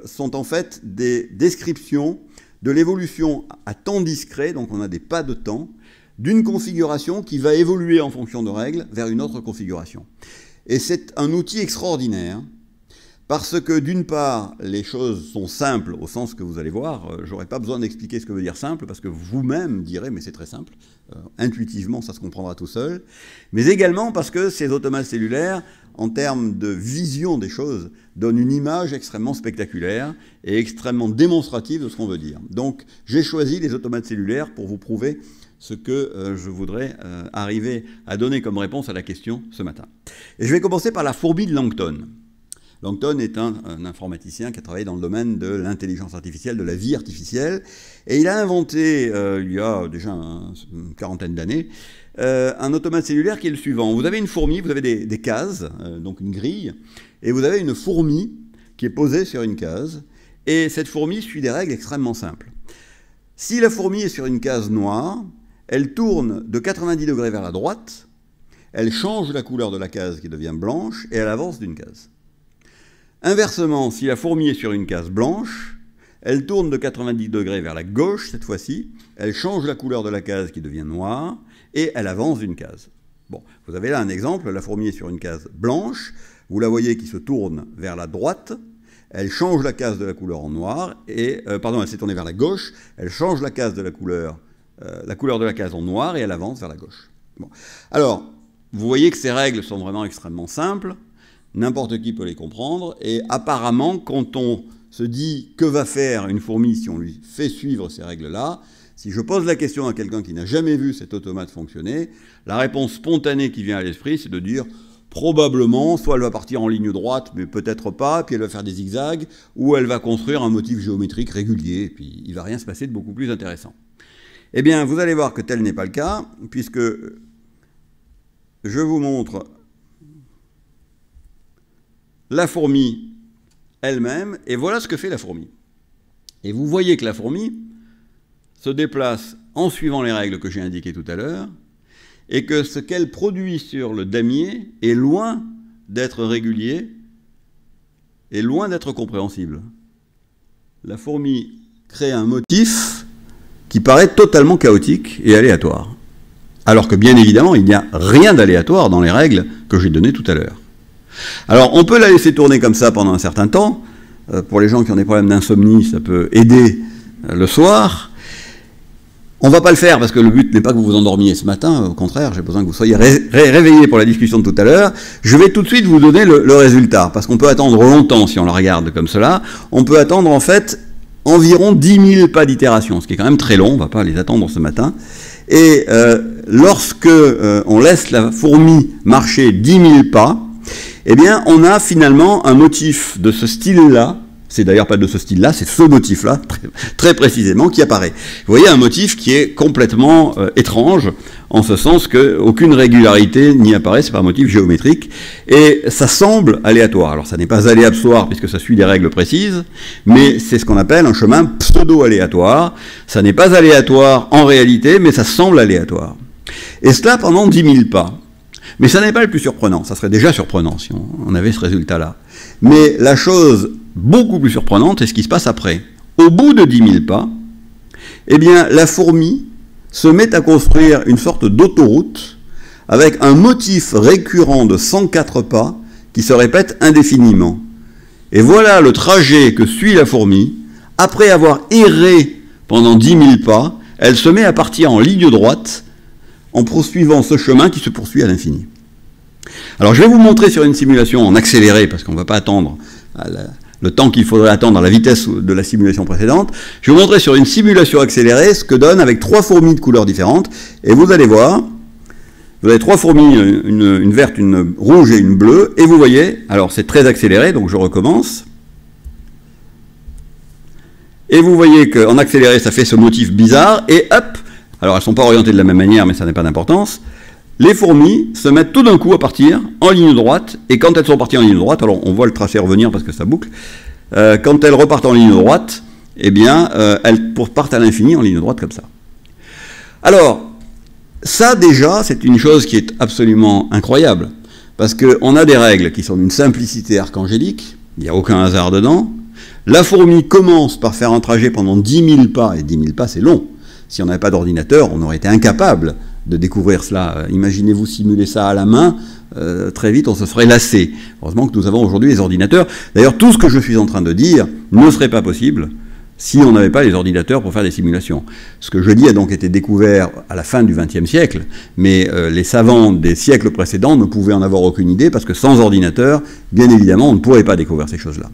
sont en fait des descriptions de l'évolution à temps discret, donc on a des pas de temps, d'une configuration qui va évoluer en fonction de règles vers une autre configuration. Et c'est un outil extraordinaire, parce que d'une part, les choses sont simples au sens que vous allez voir, j'aurais pas besoin d'expliquer ce que veut dire simple, parce que vous-même direz, mais c'est très simple, intuitivement ça se comprendra tout seul, mais également parce que ces automates cellulaires, en termes de vision des choses, donnent une image extrêmement spectaculaire et extrêmement démonstrative de ce qu'on veut dire. Donc j'ai choisi les automates cellulaires pour vous prouver ce que je voudrais arriver à donner comme réponse à la question ce matin. Et je vais commencer par la fourmi de Langton. Langton est un informaticien qui a travaillé dans le domaine de l'intelligence artificielle, de la vie artificielle, et il a inventé, il y a déjà une quarantaine d'années, un automate cellulaire qui est le suivant. Vous avez une fourmi, vous avez des cases, donc une grille, et vous avez une fourmi qui est posée sur une case, et cette fourmi suit des règles extrêmement simples. Si la fourmi est sur une case noire, elle tourne de 90 degrés vers la droite, elle change la couleur de la case qui devient blanche, et elle avance d'une case. Inversement, si la fourmi est sur une case blanche, elle tourne de 90 degrés vers la gauche cette fois-ci, elle change la couleur de la case qui devient noire, et elle avance d'une case. Bon, vous avez là un exemple, la fourmi est sur une case blanche, vous la voyez qui se tourne vers la droite, elle change la case de la couleur en noir, et, pardon, elle s'est tournée vers la gauche, elle change la case de la couleur de la case en noir, et elle avance vers la gauche. Bon. Alors, vous voyez que ces règles sont vraiment extrêmement simples, n'importe qui peut les comprendre, et apparemment, quand on se dit que va faire une fourmi si on lui fait suivre ces règles-là, si je pose la question à quelqu'un qui n'a jamais vu cet automate fonctionner, la réponse spontanée qui vient à l'esprit, c'est de dire probablement, soit elle va partir en ligne droite, mais peut-être pas, puis elle va faire des zigzags, ou elle va construire un motif géométrique régulier, et puis il ne va rien se passer de beaucoup plus intéressant. Eh bien, vous allez voir que tel n'est pas le cas, puisque je vous montre la fourmi elle-même, et voilà ce que fait la fourmi. Et vous voyez que la fourmi se déplace en suivant les règles que j'ai indiquées tout à l'heure, et que ce qu'elle produit sur le damier est loin d'être régulier, et loin d'être compréhensible. La fourmi crée un motif qui paraît totalement chaotique et aléatoire. Alors que bien évidemment, il n'y a rien d'aléatoire dans les règles que j'ai données tout à l'heure. Alors, on peut la laisser tourner comme ça pendant un certain temps. Pour les gens qui ont des problèmes d'insomnie, ça peut aider le soir. On ne va pas le faire parce que le but n'est pas que vous vous endormiez ce matin. Au contraire, j'ai besoin que vous soyez réveillés pour la discussion de tout à l'heure. Je vais tout de suite vous donner le résultat, parce qu'on peut attendre longtemps si on le regarde comme cela. On peut attendre en fait environ 10 000 pas d'itération, ce qui est quand même très long. On ne va pas les attendre ce matin. Et lorsque on laisse la fourmi marcher 10 000 pas, eh bien, on a finalement un motif de ce style-là, c'est d'ailleurs pas de ce style-là, c'est ce motif-là, très précisément, qui apparaît. Vous voyez un motif qui est complètement étrange, en ce sens qu'aucune régularité n'y apparaît, c'est pas un motif géométrique, et ça semble aléatoire. Alors ça n'est pas aléatoire puisque ça suit des règles précises, mais c'est ce qu'on appelle un chemin pseudo-aléatoire. Ça n'est pas aléatoire en réalité, mais ça semble aléatoire. Et cela pendant 10 000 pas. Mais ça n'est pas le plus surprenant, ça serait déjà surprenant si on avait ce résultat-là. Mais la chose beaucoup plus surprenante est ce qui se passe après. Au bout de 10 000 pas, eh bien, la fourmi se met à construire une sorte d'autoroute avec un motif récurrent de 104 pas qui se répète indéfiniment. Et voilà le trajet que suit la fourmi. Après avoir erré pendant 10 000 pas, elle se met à partir en ligne droite en poursuivant ce chemin qui se poursuit à l'infini. Alors je vais vous montrer sur une simulation en accéléré, parce qu'on ne va pas attendre le temps qu'il faudrait attendre à la vitesse de la simulation précédente. Je vais vous montrer sur une simulation accélérée ce que donne avec 3 fourmis de couleurs différentes, et vous allez voir, vous avez 3 fourmis, une verte, une rouge et une bleue, et vous voyez, alors c'est très accéléré, donc je recommence, et vous voyez qu'en accéléré ça fait ce motif bizarre, et hop, alors elles ne sont pas orientées de la même manière, mais ça n'a pas d'importance. Les fourmis se mettent tout d'un coup à partir en ligne droite, et quand elles sont parties en ligne droite, alors on voit le tracé revenir parce que ça boucle, quand elles repartent en ligne droite, eh bien, elles partent à l'infini en ligne droite comme ça. Alors, ça déjà, c'est une chose qui est absolument incroyable, parce qu'on a des règles qui sont d'une simplicité archangélique, il n'y a aucun hasard dedans. La fourmi commence par faire un trajet pendant 10 000 pas, et 10 000 pas c'est long. Si on n'avait pas d'ordinateur, on aurait été incapable de découvrir cela. Imaginez-vous simuler ça à la main, très vite on se serait lassé. Heureusement que nous avons aujourd'hui les ordinateurs. D'ailleurs, tout ce que je suis en train de dire ne serait pas possible si on n'avait pas les ordinateurs pour faire des simulations. Ce que je dis a donc été découvert à la fin du XXe siècle, mais les savants des siècles précédents ne pouvaient en avoir aucune idée, parce que sans ordinateur, bien évidemment, on ne pourrait pas découvrir ces choses-là.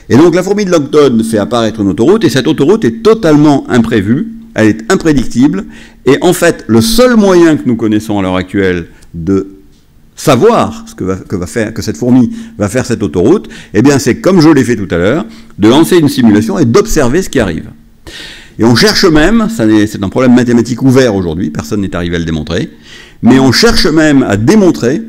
Et donc la fourmi de Langton fait apparaître une autoroute, et cette autoroute est totalement imprévue, elle est imprédictible, et en fait, le seul moyen que nous connaissons à l'heure actuelle de savoir ce que cette fourmi va faire cette autoroute, eh bien c'est comme je l'ai fait tout à l'heure, de lancer une simulation et d'observer ce qui arrive. Et on cherche même, c'est un problème mathématique ouvert aujourd'hui, personne n'est arrivé à le démontrer, mais on cherche même à démontrer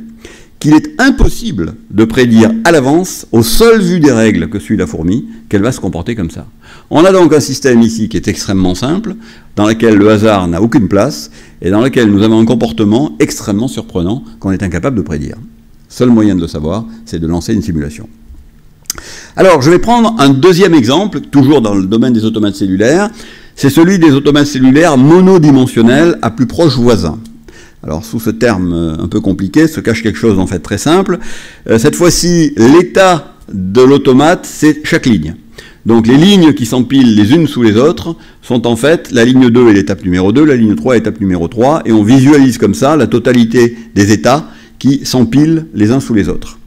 qu'il est impossible de prédire à l'avance, au seul vu des règles que suit la fourmi, qu'elle va se comporter comme ça. On a donc un système ici qui est extrêmement simple, dans lequel le hasard n'a aucune place, et dans lequel nous avons un comportement extrêmement surprenant qu'on est incapable de prédire. Seul moyen de le savoir, c'est de lancer une simulation. Alors, je vais prendre un deuxième exemple, toujours dans le domaine des automates cellulaires, c'est celui des automates cellulaires monodimensionnels à plus proches voisins. Alors, sous ce terme un peu compliqué, se cache quelque chose en fait très simple. Cette fois-ci, l'état de l'automate, c'est chaque ligne. Donc, les lignes qui s'empilent les unes sous les autres sont en fait la ligne 2 est l'étape numéro 2, la ligne 3 est l'étape numéro 3, et on visualise comme ça la totalité des états qui s'empilent les uns sous les autres.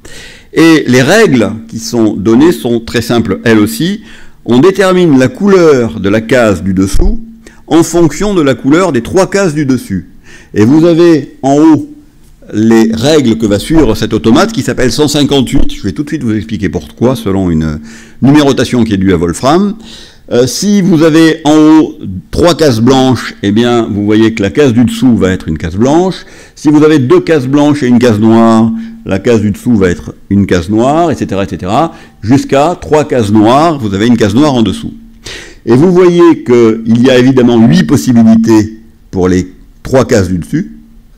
Et les règles qui sont données sont très simples, elles aussi. On détermine la couleur de la case du dessous en fonction de la couleur des 3 cases du dessus. Et vous avez en haut les règles que va suivre cet automate qui s'appelle 158. Je vais tout de suite vous expliquer pourquoi, selon une numérotation qui est due à Wolfram. Si vous avez en haut 3 cases blanches, eh bien, vous voyez que la case du dessous va être une case blanche. Si vous avez 2 cases blanches et une case noire, la case du dessous va être une case noire, etc., etc. Jusqu'à 3 cases noires, vous avez une case noire en dessous. Et vous voyez qu'il y a évidemment 8 possibilités pour les 3 cases du dessus.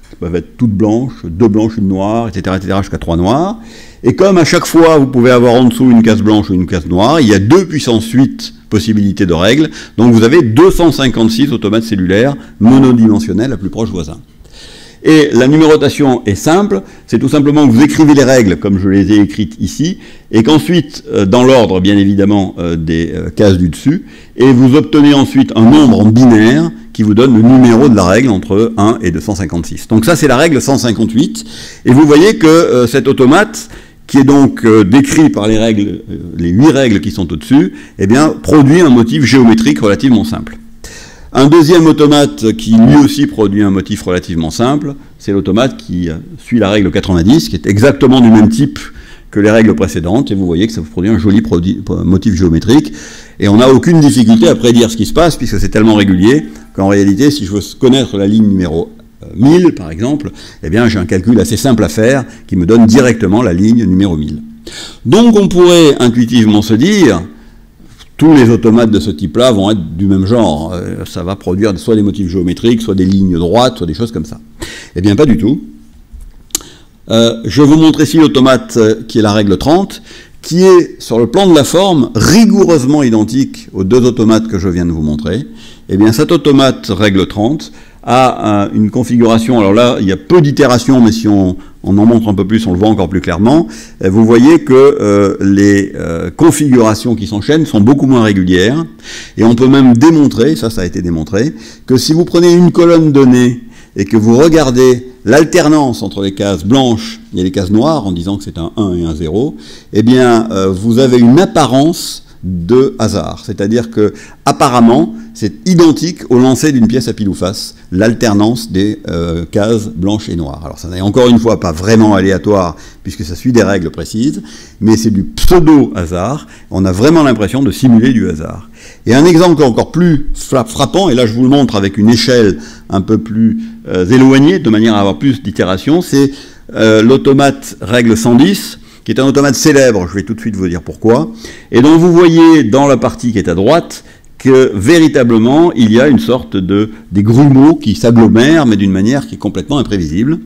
Ça peuvent être toutes blanches, 2 blanches, une noire, etc., etc., jusqu'à 3 noires. Et comme à chaque fois, vous pouvez avoir en dessous une case blanche ou une case noire, il y a 2 puissance 8 possibilités de règles. Donc vous avez 256 automates cellulaires monodimensionnels à plus proches voisins. Et la numérotation est simple, c'est tout simplement que vous écrivez les règles comme je les ai écrites ici, et qu'ensuite, dans l'ordre bien évidemment des cases du dessus, et vous obtenez ensuite un nombre en binaire qui vous donne le numéro de la règle entre 1 et 256. Donc ça c'est la règle 158, et vous voyez que cet automate, qui est donc décrit par les règles, les 8 règles qui sont au-dessus, eh bien produit un motif géométrique relativement simple. Un deuxième automate qui lui aussi produit un motif relativement simple, c'est l'automate qui suit la règle 90, qui est exactement du même type que les règles précédentes, et vous voyez que ça vous produit un joli motif géométrique, et on n'a aucune difficulté à prédire ce qui se passe, puisque c'est tellement régulier, qu'en réalité, si je veux connaître la ligne numéro 1000, par exemple, eh bien j'ai un calcul assez simple à faire, qui me donne directement la ligne numéro 1000. Donc on pourrait intuitivement se dire, tous les automates de ce type-là vont être du même genre. Ça va produire soit des motifs géométriques, soit des lignes droites, soit des choses comme ça. Eh bien, pas du tout. Je vous montre ici l'automate qui est la règle 30, qui est, sur le plan de la forme, rigoureusement identique aux 2 automates que je viens de vous montrer. Eh bien, cet automate règle 30 a une configuration, alors là, il y a peu d'itérations, mais si on en montre un peu plus, on le voit encore plus clairement. Vous voyez que les configurations qui s'enchaînent sont beaucoup moins régulières, et on peut même démontrer, ça a été démontré, que si vous prenez une colonne donnée et que vous regardez l'alternance entre les cases blanches et les cases noires, en disant que c'est un 1 et un 0, eh bien, vous avez une apparence de hasard. C'est-à-dire que, apparemment, c'est identique au lancer d'une pièce à pile ou face, l'alternance des cases blanches et noires. Alors, ça n'est encore une fois pas vraiment aléatoire, puisque ça suit des règles précises, mais c'est du pseudo-hasard. On a vraiment l'impression de simuler du hasard. Et un exemple encore plus frappant, et là je vous le montre avec une échelle un peu plus éloignée, de manière à avoir plus d'itérations, c'est l'automate règle 110, qui est un automate célèbre, je vais tout de suite vous dire pourquoi, et dont vous voyez dans la partie qui est à droite que véritablement il y a une sorte des grumeaux qui s'agglomèrent, mais d'une manière qui est complètement imprévisible.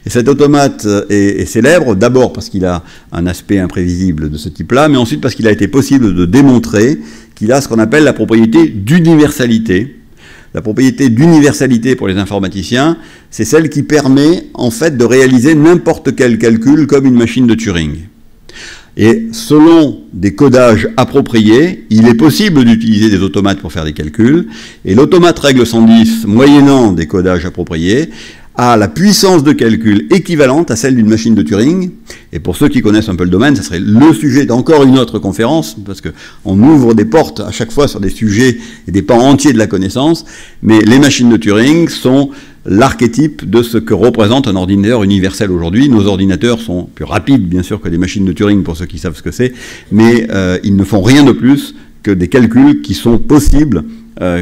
Et cet automate est célèbre, d'abord parce qu'il a un aspect imprévisible de ce type-là, mais ensuite parce qu'il a été possible de démontrer qu'il a ce qu'on appelle la propriété d'universalité. La propriété d'universalité pour les informaticiens, c'est celle qui permet en fait de réaliser n'importe quel calcul comme une machine de Turing. Et selon des codages appropriés, il est possible d'utiliser des automates pour faire des calculs, et l'automate règle 110, moyennant des codages appropriés, a la puissance de calcul équivalente à celle d'une machine de Turing. Et pour ceux qui connaissent un peu le domaine, ça serait le sujet d'encore une autre conférence, parce qu'on ouvre des portes à chaque fois sur des sujets et des pans entiers de la connaissance, mais les machines de Turing sont l'archétype de ce que représente un ordinateur universel aujourd'hui. Nos ordinateurs sont plus rapides, bien sûr, que les machines de Turing, pour ceux qui savent ce que c'est, mais ils ne font rien de plus que des calculs qui sont possibles,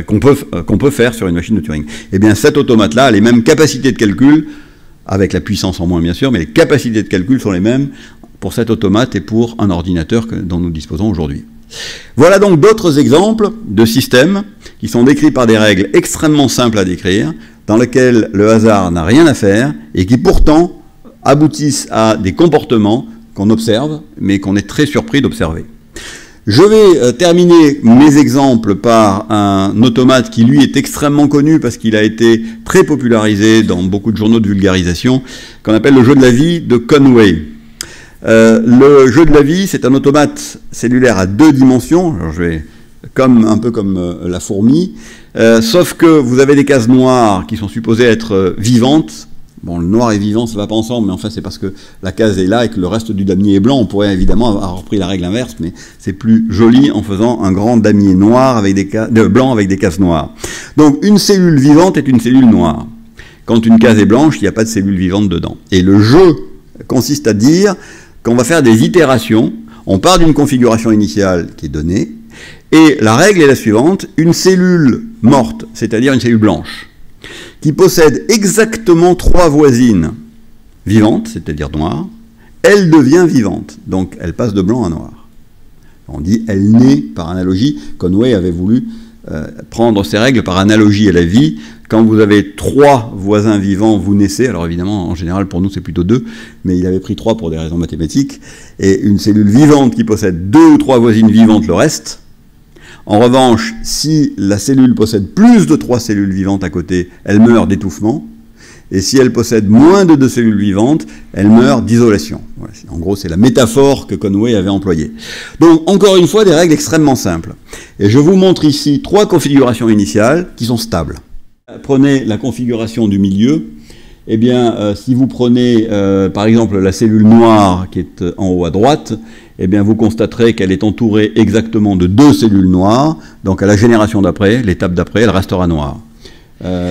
qu'on peut faire sur une machine de Turing. Eh bien, cet automate-là a les mêmes capacités de calcul, avec la puissance en moins, bien sûr, mais les capacités de calcul sont les mêmes pour cet automate et pour un ordinateur dont nous disposons aujourd'hui. Voilà donc d'autres exemples de systèmes qui sont décrits par des règles extrêmement simples à décrire, dans lesquels le hasard n'a rien à faire et qui pourtant aboutissent à des comportements qu'on observe, mais qu'on est très surpris d'observer. Je vais terminer mes exemples par un automate qui, lui, est extrêmement connu parce qu'il a été très popularisé dans beaucoup de journaux de vulgarisation, qu'on appelle le jeu de la vie de Conway. Le jeu de la vie, c'est un automate cellulaire à 2 dimensions. Alors je vais un peu comme la fourmi, sauf que vous avez des cases noires qui sont supposées être vivantes. Bon, le noir et vivant, ça ne va pas ensemble, mais en fait, c'est parce que la case est là et que le reste du damier est blanc. On pourrait évidemment avoir repris la règle inverse, mais c'est plus joli en faisant un grand damier noir avec blanc avec des cases noires. Donc, une cellule vivante est une cellule noire. Quand une case est blanche, il n'y a pas de cellule vivante dedans. Et le jeu consiste à dire qu'on va faire des itérations. On part d'une configuration initiale qui est donnée, et la règle est la suivante: une cellule morte, c'est-à-dire une cellule blanche, qui possède exactement 3 voisines vivantes, c'est-à-dire noires, elle devient vivante. Donc, elle passe de blanc à noir. On dit elle naît par analogie. Conway avait voulu prendre ces règles par analogie à la vie. Quand vous avez 3 voisins vivants, vous naissez. Alors évidemment, en général, pour nous, c'est plutôt 2, mais il avait pris 3 pour des raisons mathématiques. Et une cellule vivante qui possède 2 ou 3 voisines vivantes le reste. En revanche, si la cellule possède plus de 3 cellules vivantes à côté, elle meurt d'étouffement. Et si elle possède moins de 2 cellules vivantes, elle meurt d'isolation. Voilà. En gros, c'est la métaphore que Conway avait employée. Donc, encore une fois, des règles extrêmement simples. Et je vous montre ici 3 configurations initiales qui sont stables. Prenez la configuration du milieu. Eh bien, si vous prenez, par exemple, la cellule noire qui est en haut à droite, eh bien, vous constaterez qu'elle est entourée exactement de 2 cellules noires. Donc, à la génération d'après, l'étape d'après, elle restera noire.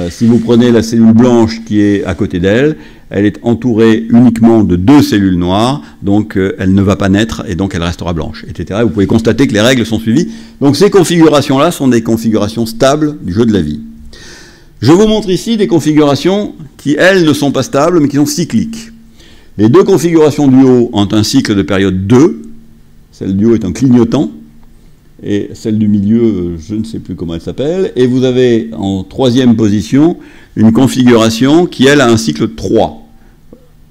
Si vous prenez la cellule blanche qui est à côté d'elle, elle est entourée uniquement de 2 cellules noires, donc elle ne va pas naître et donc elle restera blanche, etc. Vous pouvez constater que les règles sont suivies. Donc, ces configurations-là sont des configurations stables du jeu de la vie. Je vous montre ici des configurations qui, elles, ne sont pas stables, mais qui sont cycliques. Les 2 configurations du haut ont un cycle de période 2. Celle du haut est un clignotant, et celle du milieu, je ne sais plus comment elle s'appelle. Et vous avez en 3e position une configuration qui, elle, a un cycle 3.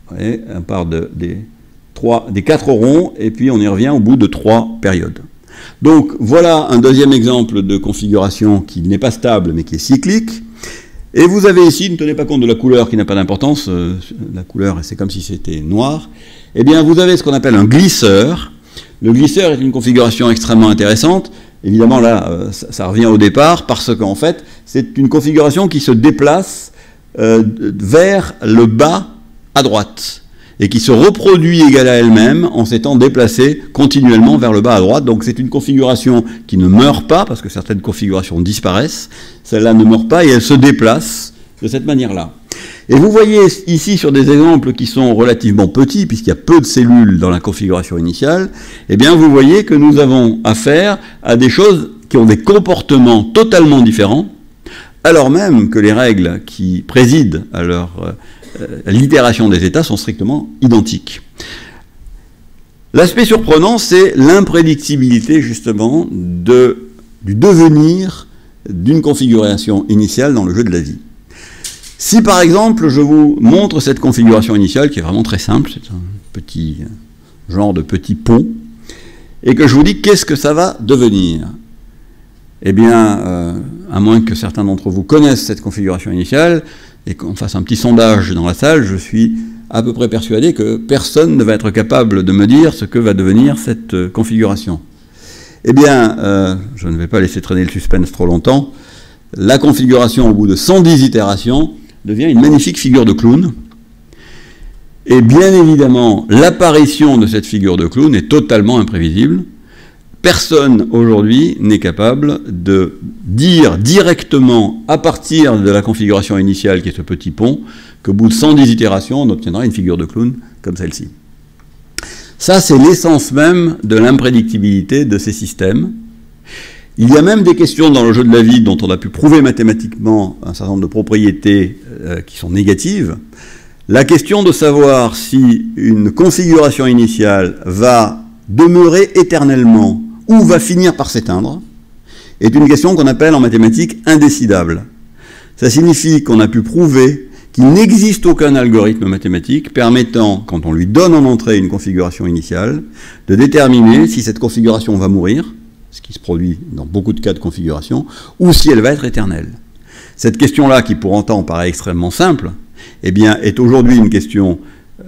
Vous voyez, on part des 4 ronds, et puis on y revient au bout de 3 périodes. Donc, voilà un 2e exemple de configuration qui n'est pas stable, mais qui est cyclique. Et vous avez ici, ne tenez pas compte de la couleur qui n'a pas d'importance, la couleur, c'est comme si c'était noir. Eh bien, vous avez ce qu'on appelle un glisseur. Le glisseur est une configuration extrêmement intéressante. Évidemment, là, ça revient au départ, parce qu'en fait, c'est une configuration qui se déplace vers le bas à droite, et qui se reproduit égale à elle-même en s'étant déplacée continuellement vers le bas à droite. Donc c'est une configuration qui ne meurt pas, parce que certaines configurations disparaissent. Celle-là ne meurt pas, et elle se déplace de cette manière-là. Et vous voyez ici sur des exemples qui sont relativement petits, puisqu'il y a peu de cellules dans la configuration initiale, eh bien vous voyez que nous avons affaire à des choses qui ont des comportements totalement différents, alors même que les règles qui président à l'itération des états sont strictement identiques. L'aspect surprenant, c'est l'imprédictibilité justement du devenir d'une configuration initiale dans le jeu de la vie. Si par exemple je vous montre cette configuration initiale qui est vraiment très simple, c'est un petit genre de petit pont, et que je vous dis qu'est-ce que ça va devenir, eh bien, à moins que certains d'entre vous connaissent cette configuration initiale et qu'on fasse un petit sondage dans la salle, je suis à peu près persuadé que personne ne va être capable de me dire ce que va devenir cette configuration. Eh bien, je ne vais pas laisser traîner le suspense trop longtemps. La configuration, au bout de 110 itérations, devient une magnifique figure de clown. Et bien évidemment, l'apparition de cette figure de clown est totalement imprévisible. Personne aujourd'hui n'est capable de dire directement, à partir de la configuration initiale qui est ce petit pont, qu'au bout de 110 itérations, on obtiendra une figure de clown comme celle-ci. Ça, c'est l'essence même de l'imprédictibilité de ces systèmes. Il y a même des questions dans le jeu de la vie dont on a pu prouver mathématiquement un certain nombre de propriétés qui sont négatives. La question de savoir si une configuration initiale va demeurer éternellement ou va finir par s'éteindre est une question qu'on appelle en mathématiques indécidable. Ça signifie qu'on a pu prouver qu'il n'existe aucun algorithme mathématique permettant, quand on lui donne en entrée une configuration initiale, de déterminer si cette configuration va mourir, ce qui se produit dans beaucoup de cas de configuration, ou si elle va être éternelle. Cette question-là, qui pour autant paraît extrêmement simple, eh bien, est aujourd'hui une question,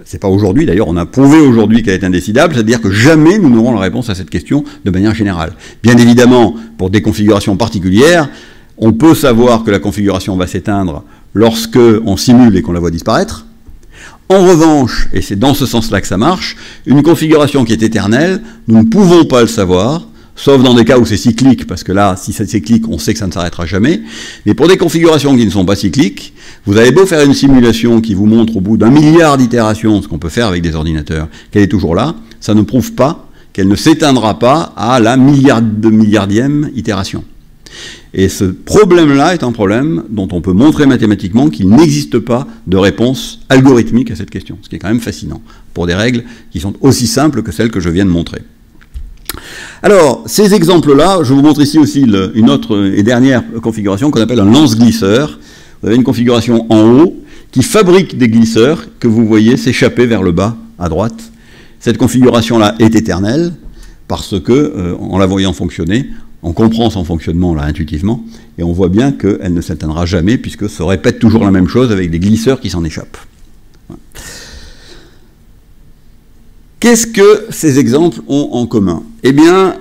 c'est pas aujourd'hui d'ailleurs, on a prouvé aujourd'hui qu'elle est indécidable, c'est-à-dire que jamais nous n'aurons la réponse à cette question de manière générale. Bien évidemment, pour des configurations particulières, on peut savoir que la configuration va s'éteindre lorsque on simule et qu'on la voit disparaître. En revanche, et c'est dans ce sens-là que ça marche, une configuration qui est éternelle, nous ne pouvons pas le savoir, sauf dans des cas où c'est cyclique, parce que là, si c'est cyclique, on sait que ça ne s'arrêtera jamais. Mais pour des configurations qui ne sont pas cycliques, vous avez beau faire une simulation qui vous montre au bout d'1 milliard d'itérations, ce qu'on peut faire avec des ordinateurs, qu'elle est toujours là, ça ne prouve pas qu'elle ne s'éteindra pas à la milliardième itération. Et ce problème-là est un problème dont on peut montrer mathématiquement qu'il n'existe pas de réponse algorithmique à cette question, ce qui est quand même fascinant, pour des règles qui sont aussi simples que celles que je viens de montrer. Alors, ces exemples-là, je vous montre ici aussi une autre et dernière configuration qu'on appelle un lance-glisseur. Vous avez une configuration en haut qui fabrique des glisseurs que vous voyez s'échapper vers le bas à droite. Cette configuration-là est éternelle parce que, en la voyant fonctionner, on comprend son fonctionnement là intuitivement et on voit bien qu'elle ne s'éteindra jamais puisque ça répète toujours la même chose avec des glisseurs qui s'en échappent. Voilà. Qu'est-ce que ces exemples ont en commun? Eh bien,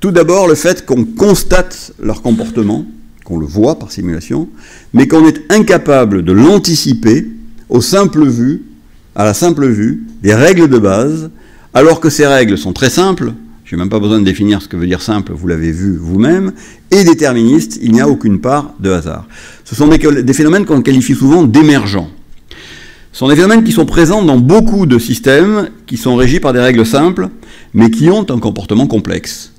tout d'abord le fait qu'on constate leur comportement, qu'on le voit par simulation, mais qu'on est incapable de l'anticiper à la simple vue, des règles de base, alors que ces règles sont très simples, je n'ai même pas besoin de définir ce que veut dire simple, vous l'avez vu vous-même, et déterministes, il n'y a aucune part de hasard. Ce sont des phénomènes qu'on qualifie souvent d'émergents. Ce sont des phénomènes qui sont présents dans beaucoup de systèmes qui sont régis par des règles simples, mais qui ont un comportement complexe.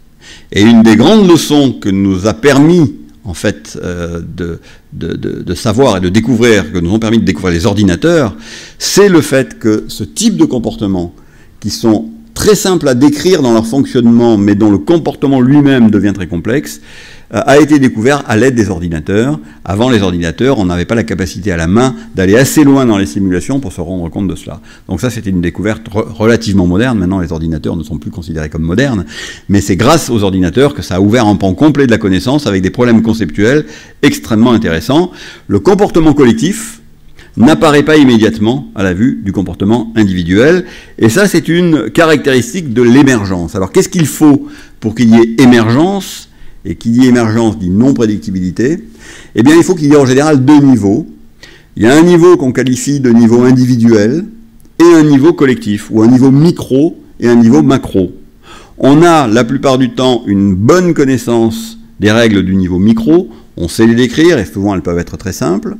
Et une des grandes leçons que nous a permis, en fait, de savoir et de découvrir, que nous ont permis de découvrir les ordinateurs, c'est le fait que ce type de comportements, qui sont très simples à décrire dans leur fonctionnement, mais dont le comportement lui-même devient très complexe, a été découvert à l'aide des ordinateurs. Avant les ordinateurs, on n'avait pas la capacité à la main d'aller assez loin dans les simulations pour se rendre compte de cela. Donc ça, c'était une découverte relativement moderne. Maintenant, les ordinateurs ne sont plus considérés comme modernes, mais c'est grâce aux ordinateurs que ça a ouvert un pan complet de la connaissance avec des problèmes conceptuels extrêmement intéressants. Le comportement collectif n'apparaît pas immédiatement à la vue du comportement individuel, et ça, c'est une caractéristique de l'émergence. Alors, qu'est-ce qu'il faut pour qu'il y ait émergence? Et qui dit émergence dit non-prédictibilité, eh bien il faut qu'il y ait en général deux niveaux. Il y a un niveau qu'on qualifie de niveau individuel et un niveau collectif, ou un niveau micro et un niveau macro. On a la plupart du temps une bonne connaissance des règles du niveau micro, on sait les décrire et souvent elles peuvent être très simples.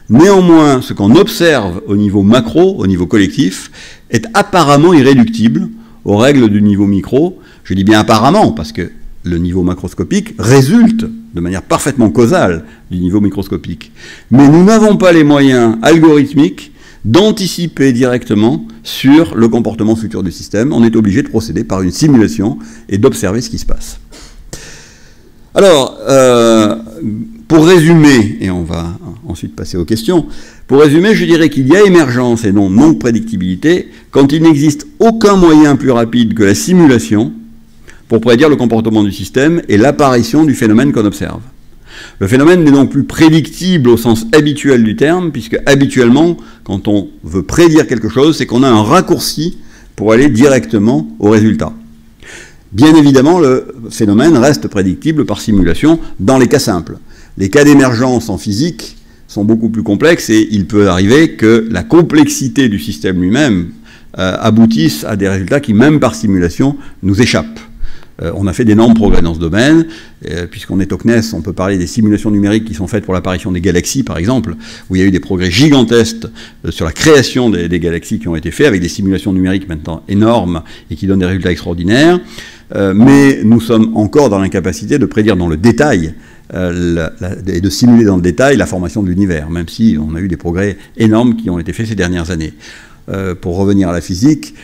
Néanmoins, ce qu'on observe au niveau macro, au niveau collectif, est apparemment irréductible aux règles du niveau micro. Je dis bien apparemment parce que le niveau macroscopique résulte de manière parfaitement causale du niveau microscopique. Mais nous n'avons pas les moyens algorithmiques d'anticiper directement sur le comportement futur du système. On est obligé de procéder par une simulation et d'observer ce qui se passe. Alors, pour résumer, et on va ensuite passer aux questions, pour résumer, je dirais qu'il y a émergence et non non-prédictibilité quand il n'existe aucun moyen plus rapide que la simulation pour prédire le comportement du système et l'apparition du phénomène qu'on observe. Le phénomène n'est donc plus prédictible au sens habituel du terme, puisque habituellement, quand on veut prédire quelque chose, c'est qu'on a un raccourci pour aller directement au résultat. Bien évidemment, le phénomène reste prédictible par simulation dans les cas simples. Les cas d'émergence en physique sont beaucoup plus complexes et il peut arriver que la complexité du système lui-même aboutisse à des résultats qui, même par simulation, nous échappent. On a fait d'énormes progrès dans ce domaine, puisqu'on est au CNES, on peut parler des simulations numériques qui sont faites pour l'apparition des galaxies, par exemple, où il y a eu des progrès gigantesques sur la création des galaxies qui ont été faits, avec des simulations numériques maintenant énormes et qui donnent des résultats extraordinaires. Mais nous sommes encore dans l'incapacité de prédire dans le détail et de simuler dans le détail la formation de l'univers, même si on a eu des progrès énormes qui ont été faits ces dernières années. Pour revenir à la physique,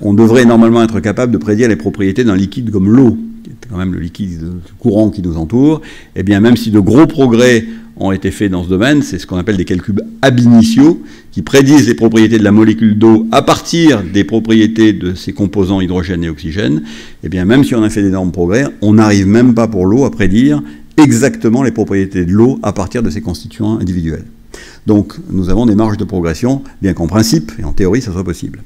on devrait normalement être capable de prédire les propriétés d'un liquide comme l'eau, qui est quand même le liquide courant qui nous entoure. Et bien, même si de gros progrès ont été faits dans ce domaine, c'est ce qu'on appelle des calculs ab initio, qui prédisent les propriétés de la molécule d'eau à partir des propriétés de ses composants hydrogène et oxygène. Et bien, même si on a fait d'énormes progrès, on n'arrive même pas pour l'eau à prédire exactement les propriétés de l'eau à partir de ses constituants individuels. Donc, nous avons des marges de progression, bien qu'en principe et en théorie, ça soit possible.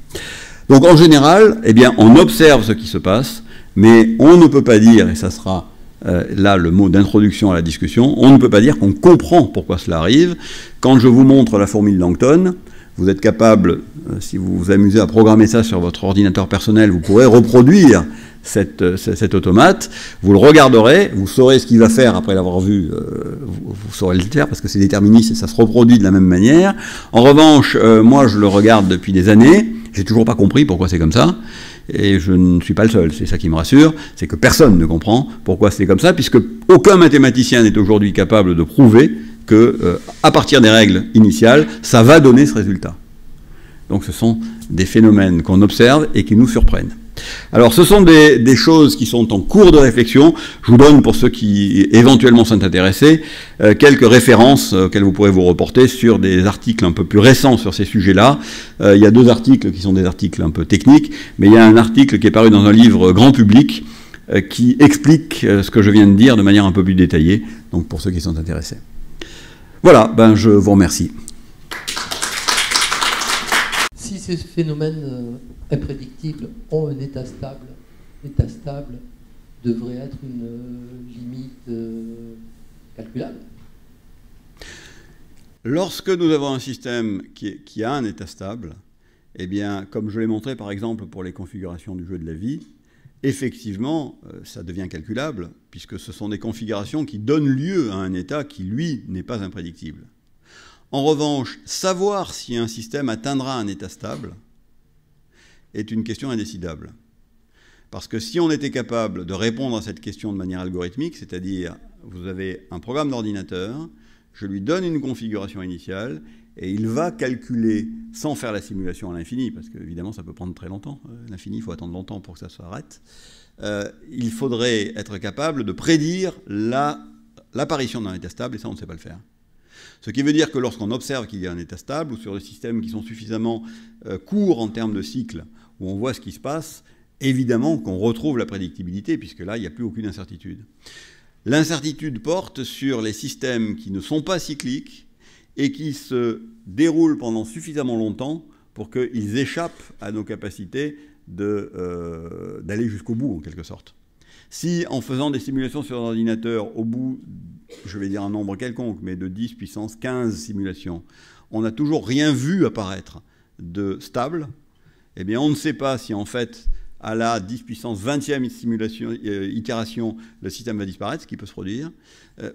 Donc, en général, eh bien, on observe ce qui se passe, mais on ne peut pas dire, et ça sera là le mot d'introduction à la discussion, on ne peut pas dire qu'on comprend pourquoi cela arrive. Quand je vous montre la formule Langton, vous êtes capable, si vous vous amusez à programmer ça sur votre ordinateur personnel, vous pourrez reproduire cet automate, vous le regarderez, vous saurez ce qu'il va faire après l'avoir vu, vous saurez le faire parce que c'est déterministe et ça se reproduit de la même manière. En revanche, moi je le regarde depuis des années, j'ai toujours pas compris pourquoi c'est comme ça, et je ne suis pas le seul, c'est ça qui me rassure, c'est que personne ne comprend pourquoi c'est comme ça, puisque aucun mathématicien n'est aujourd'hui capable de prouver que, à partir des règles initiales, ça va donner ce résultat. Donc ce sont des phénomènes qu'on observe et qui nous surprennent. Alors ce sont des choses qui sont en cours de réflexion. Je vous donne, pour ceux qui éventuellement sont intéressés, quelques références auxquelles vous pourrez vous reporter sur des articles un peu plus récents sur ces sujets-là. Il y a 2 articles qui sont des articles un peu techniques, mais il y a un article qui est paru dans un livre grand public qui explique ce que je viens de dire de manière un peu plus détaillée, donc pour ceux qui sont intéressés. Voilà, je vous remercie. Si ces phénomènes imprédictibles ont un état stable devrait être une limite calculable. Lorsque nous avons un système qui a un état stable, eh bien, comme je l'ai montré par exemple pour les configurations du jeu de la vie, effectivement, ça devient calculable, puisque ce sont des configurations qui donnent lieu à un état qui, lui, n'est pas imprédictible. En revanche, savoir si un système atteindra un état stable est une question indécidable. Parce que si on était capable de répondre à cette question de manière algorithmique, c'est-à-dire vous avez un programme d'ordinateur, je lui donne une configuration initiale, et il va calculer, sans faire la simulation à l'infini, parce qu'évidemment ça peut prendre très longtemps, l'infini, il faut attendre longtemps pour que ça s'arrête, il faudrait être capable de prédire l'apparition d'un état stable, et ça on ne sait pas le faire. Ce qui veut dire que lorsqu'on observe qu'il y a un état stable, ou sur des systèmes qui sont suffisamment courts en termes de cycle, où on voit ce qui se passe, évidemment qu'on retrouve la prédictibilité, puisque là, il n'y a plus aucune incertitude. L'incertitude porte sur les systèmes qui ne sont pas cycliques et qui se déroulent pendant suffisamment longtemps pour qu'ils échappent à nos capacités d'aller jusqu'au bout, en quelque sorte. Si, en faisant des simulations sur l'ordinateur, au bout, je vais dire un nombre quelconque, mais de 10 puissance 15 simulations, on n'a toujours rien vu apparaître de stable, eh bien on ne sait pas si en fait, à la 10 puissance 20e itération, le système va disparaître, ce qui peut se produire,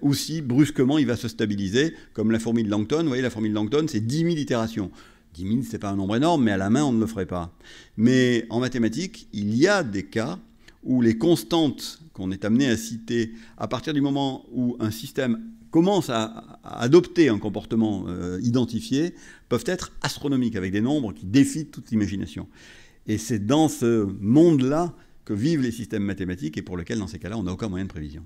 ou si brusquement il va se stabiliser, comme la formule de Langton. Vous voyez, la formule de Langton, c'est 10 000 itérations. 10 000, ce n'est pas un nombre énorme, mais à la main, on ne le ferait pas. Mais en mathématiques, il y a des cas où les constantes qu'on est amené à citer, à partir du moment où un système commence à adopter un comportement identifié, peuvent être astronomiques, avec des nombres qui défient toute l'imagination. Et c'est dans ce monde-là que vivent les systèmes mathématiques et pour lequel, dans ces cas-là, on n'a aucun moyen de prévision.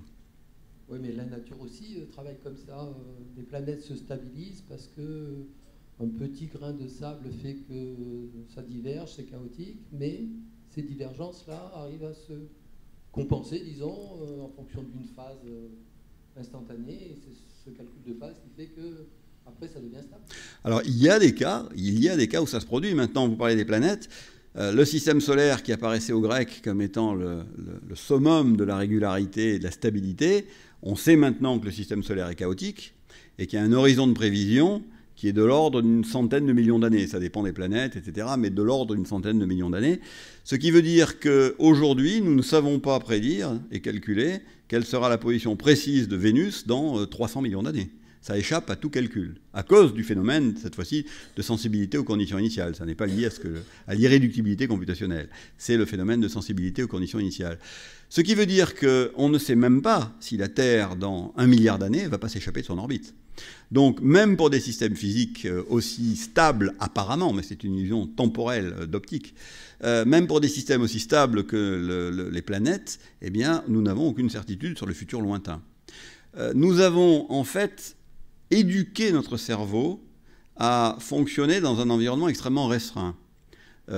Oui, mais la nature aussi travaille comme ça. Les planètes se stabilisent parce qu'un petit grain de sable fait que ça diverge, c'est chaotique, mais ces divergences-là arrivent à se compenser, disons, en fonction d'une phase instantanée. Et c'est ce calcul de phase qui fait que après ça devient stable. Alors il y a des cas où ça se produit. Maintenant, vous parlez des planètes. Le système solaire qui apparaissait aux Grecs comme étant le summum de la régularité et de la stabilité, on sait maintenant que le système solaire est chaotique. et qui a un horizon de prévision qui est de l'ordre d'une centaine de millions d'années. Ça dépend des planètes, etc., mais de l'ordre d'une centaine de millions d'années. Ce qui veut dire qu'aujourd'hui, nous ne savons pas prédire et calculer quelle sera la position précise de Vénus dans 300 millions d'années. Ça échappe à tout calcul, à cause du phénomène, cette fois-ci, de sensibilité aux conditions initiales. Ça n'est pas lié à l'irréductibilité computationnelle. C'est le phénomène de sensibilité aux conditions initiales. Ce qui veut dire qu'on ne sait même pas si la Terre, dans 1 milliard d'années, ne va pas s'échapper de son orbite. Donc, même pour des systèmes physiques aussi stables, apparemment, mais c'est une illusion temporelle d'optique, même pour des systèmes aussi stables que les planètes, eh bien, nous n'avons aucune certitude sur le futur lointain. Nous avons, en fait, éduqué notre cerveau à fonctionner dans un environnement extrêmement restreint.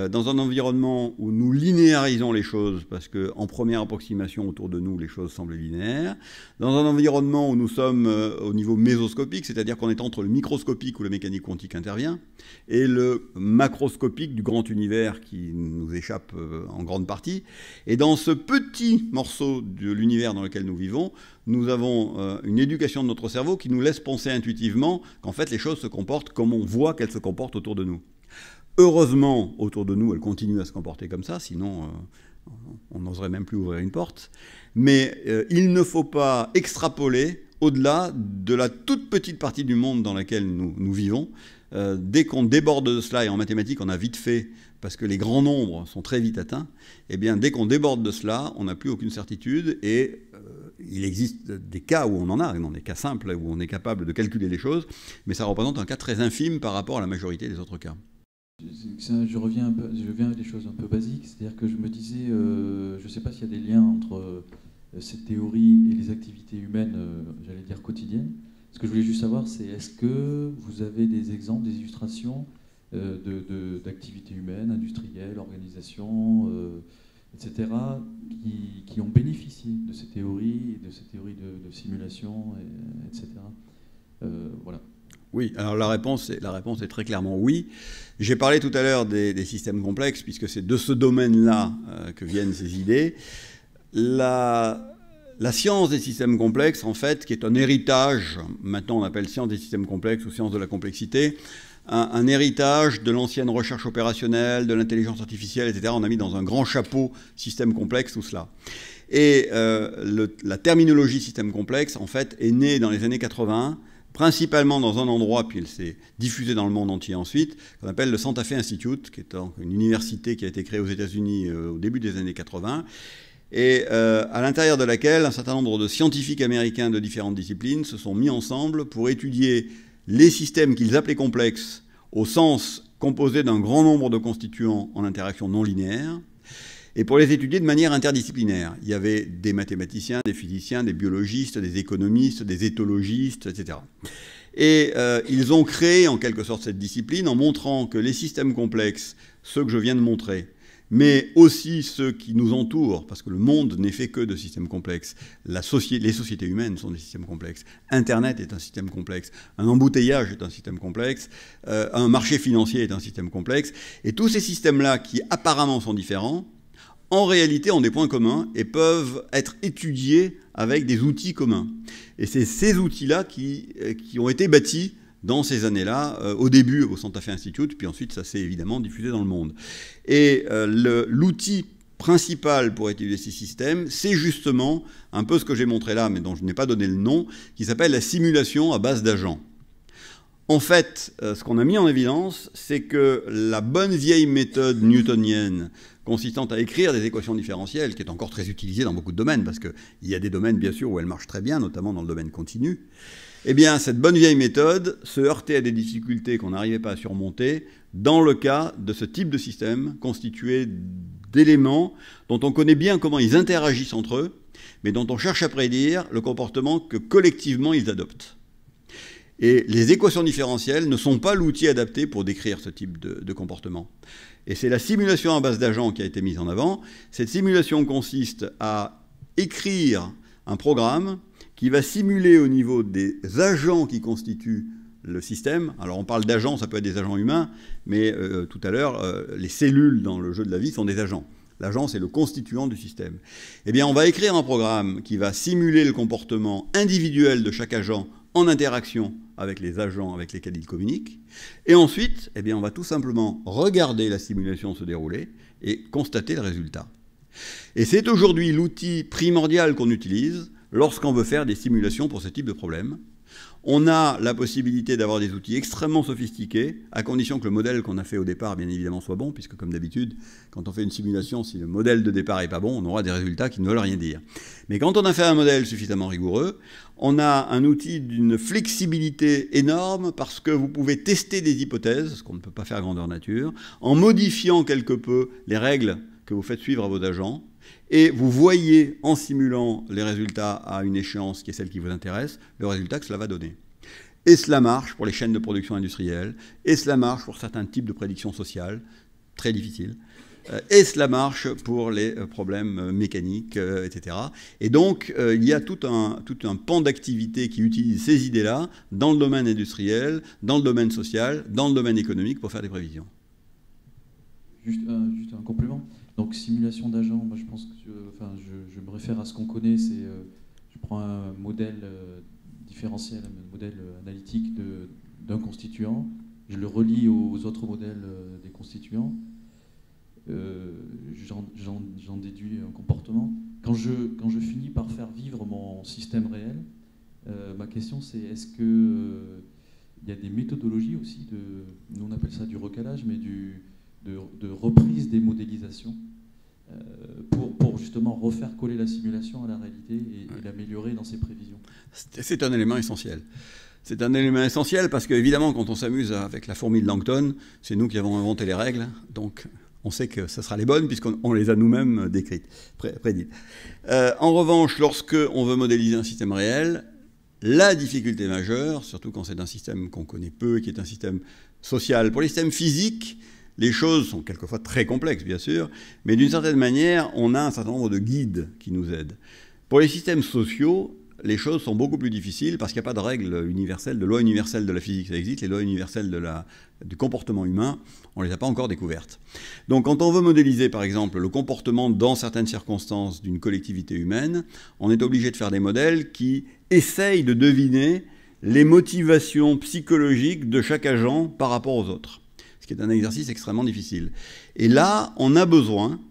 Dans un environnement où nous linéarisons les choses, parce qu'en première approximation autour de nous, les choses semblent linéaires. Dans un environnement où nous sommes au niveau mésoscopique, c'est-à-dire qu'on est entre le microscopique où la mécanique quantique intervient, et le macroscopique du grand univers qui nous échappe en grande partie. Et dans ce petit morceau de l'univers dans lequel nous vivons, nous avons une éducation de notre cerveau qui nous laisse penser intuitivement qu'en fait les choses se comportent comme on voit qu'elles se comportent autour de nous. Heureusement, autour de nous, elles continuent à se comporter comme ça, sinon on n'oserait même plus ouvrir une porte. Mais il ne faut pas extrapoler au-delà de la toute petite partie du monde dans laquelle nous vivons. Dès qu'on déborde de cela, et en mathématiques on a vite fait, parce que les grands nombres sont très vite atteints, eh bien dès qu'on déborde de cela, on n'a plus aucune certitude, et il existe des cas où on en a, des cas simples où on est capable de calculer les choses, mais ça représente un cas très infime par rapport à la majorité des autres cas. Je reviens à des choses un peu basiques, c'est-à-dire que je me disais, je ne sais pas s'il y a des liens entre cette théorie et les activités humaines, j'allais dire quotidiennes. Ce que je voulais juste savoir, c'est est-ce que vous avez des exemples, des illustrations d'activités humaines, industrielles, organisations, etc., qui ont bénéficié de ces théories, de simulation, etc. Voilà. Oui, alors la réponse est très clairement oui. J'ai parlé tout à l'heure des systèmes complexes, puisque c'est de ce domaine-là que viennent ces idées. La science des systèmes complexes, en fait, qui est un héritage, maintenant on appelle science des systèmes complexes ou science de la complexité, un héritage de l'ancienne recherche opérationnelle, de l'intelligence artificielle, etc. On a mis dans un grand chapeau système complexe tout cela. Et la terminologie système complexe, en fait, est née dans les années 80, principalement dans un endroit, puis elle s'est diffusée dans le monde entier ensuite, qu'on appelle le Santa Fe Institute, qui est une université qui a été créée aux États-Unis au début des années 80, et à l'intérieur de laquelle un certain nombre de scientifiques américains de différentes disciplines se sont mis ensemble pour étudier les systèmes qu'ils appelaient complexes au sens composé d'un grand nombre de constituants en interaction non linéaire, et pour les étudier de manière interdisciplinaire. Il y avait des mathématiciens, des physiciens, des biologistes, des économistes, des éthologistes, etc. Et ils ont créé en quelque sorte cette discipline en montrant que les systèmes complexes, ceux que je viens de montrer, mais aussi ceux qui nous entourent, parce que le monde n'est fait que de systèmes complexes. Les sociétés humaines sont des systèmes complexes. Internet est un système complexe. Un embouteillage est un système complexe. Un marché financier est un système complexe. Et tous ces systèmes-là, qui apparemment sont différents, en réalité ont des points communs et peuvent être étudiés avec des outils communs. Et c'est ces outils-là qui ont été bâtis dans ces années-là, au début au Santa Fe Institute, puis ensuite ça s'est évidemment diffusé dans le monde. Et l'outil principal pour étudier ces systèmes, c'est justement un peu ce que j'ai montré là, mais dont je n'ai pas donné le nom, qui s'appelle la simulation à base d'agents. En fait, ce qu'on a mis en évidence, c'est que la bonne vieille méthode newtonienne consistant à écrire des équations différentielles, qui est encore très utilisée dans beaucoup de domaines, parce qu'il y a des domaines, bien sûr, où elle marche très bien, notamment dans le domaine continu, eh bien, cette bonne vieille méthode se heurtait à des difficultés qu'on n'arrivait pas à surmonter dans le cas de ce type de système constitué d'éléments dont on connaît bien comment ils interagissent entre eux, mais dont on cherche à prédire le comportement que collectivement ils adoptent. Et les équations différentielles ne sont pas l'outil adapté pour décrire ce type de comportement. Et c'est la simulation à base d'agents qui a été mise en avant. Cette simulation consiste à écrire un programme qui va simuler au niveau des agents qui constituent le système. Alors on parle d'agents, ça peut être des agents humains, mais tout à l'heure, les cellules dans le jeu de la vie sont des agents. L'agent, c'est le constituant du système. Eh bien, on va écrire un programme qui va simuler le comportement individuel de chaque agent en interaction avec les agents avec lesquels ils communiquent. Et ensuite, eh bien, on va tout simplement regarder la simulation se dérouler et constater le résultat. Et c'est aujourd'hui l'outil primordial qu'on utilise lorsqu'on veut faire des simulations pour ce type de problème. On a la possibilité d'avoir des outils extrêmement sophistiqués, à condition que le modèle qu'on a fait au départ, bien évidemment, soit bon, puisque comme d'habitude, quand on fait une simulation, si le modèle de départ n'est pas bon, on aura des résultats qui ne veulent rien dire. Mais quand on a fait un modèle suffisamment rigoureux, on a un outil d'une flexibilité énorme, parce que vous pouvez tester des hypothèses, ce qu'on ne peut pas faire grandeur nature, en modifiant quelque peu les règles que vous faites suivre à vos agents, et vous voyez, en simulant les résultats à une échéance qui est celle qui vous intéresse, le résultat que cela va donner. Et cela marche pour les chaînes de production industrielles, et cela marche pour certains types de prédictions sociales, très difficiles, et cela marche pour les problèmes mécaniques, etc. Et donc, il y a tout un pan d'activités qui utilise ces idées-là dans le domaine industriel, dans le domaine social, dans le domaine économique pour faire des prévisions. Juste un complément. Donc simulation d'agents, moi je pense que je me réfère à ce qu'on connaît, c'est je prends un modèle différentiel, un modèle analytique d'un constituant, je le relie aux autres modèles des constituants, j'en déduis un comportement. Quand je finis par faire vivre mon système réel, ma question c'est est-ce que il y a des méthodologies aussi nous on appelle ça du recalage, mais de reprise des modélisations pour justement refaire coller la simulation à la réalité et l'améliorer dans ses prévisions. C'est un élément essentiel. C'est un élément essentiel parce qu'évidemment, quand on s'amuse avec la fourmi de Langton, c'est nous qui avons inventé les règles, donc on sait que ce sera les bonnes puisqu'on les a nous-mêmes décrites, prédites. En revanche, lorsque on veut modéliser un système réel, la difficulté majeure, surtout quand c'est un système qu'on connaît peu, qui est un système social, pour les systèmes physiques, les choses sont quelquefois très complexes, bien sûr, mais d'une certaine manière, on a un certain nombre de guides qui nous aident. Pour les systèmes sociaux, les choses sont beaucoup plus difficiles parce qu'il n'y a pas de règles universelles, de lois universelles de la physique, ça existe, les lois universelles du comportement humain, on ne les a pas encore découvertes. Donc quand on veut modéliser, par exemple, le comportement dans certaines circonstances d'une collectivité humaine, on est obligé de faire des modèles qui essayent de deviner les motivations psychologiques de chaque agent par rapport aux autres, ce qui est un exercice extrêmement difficile. Et là, on a besoin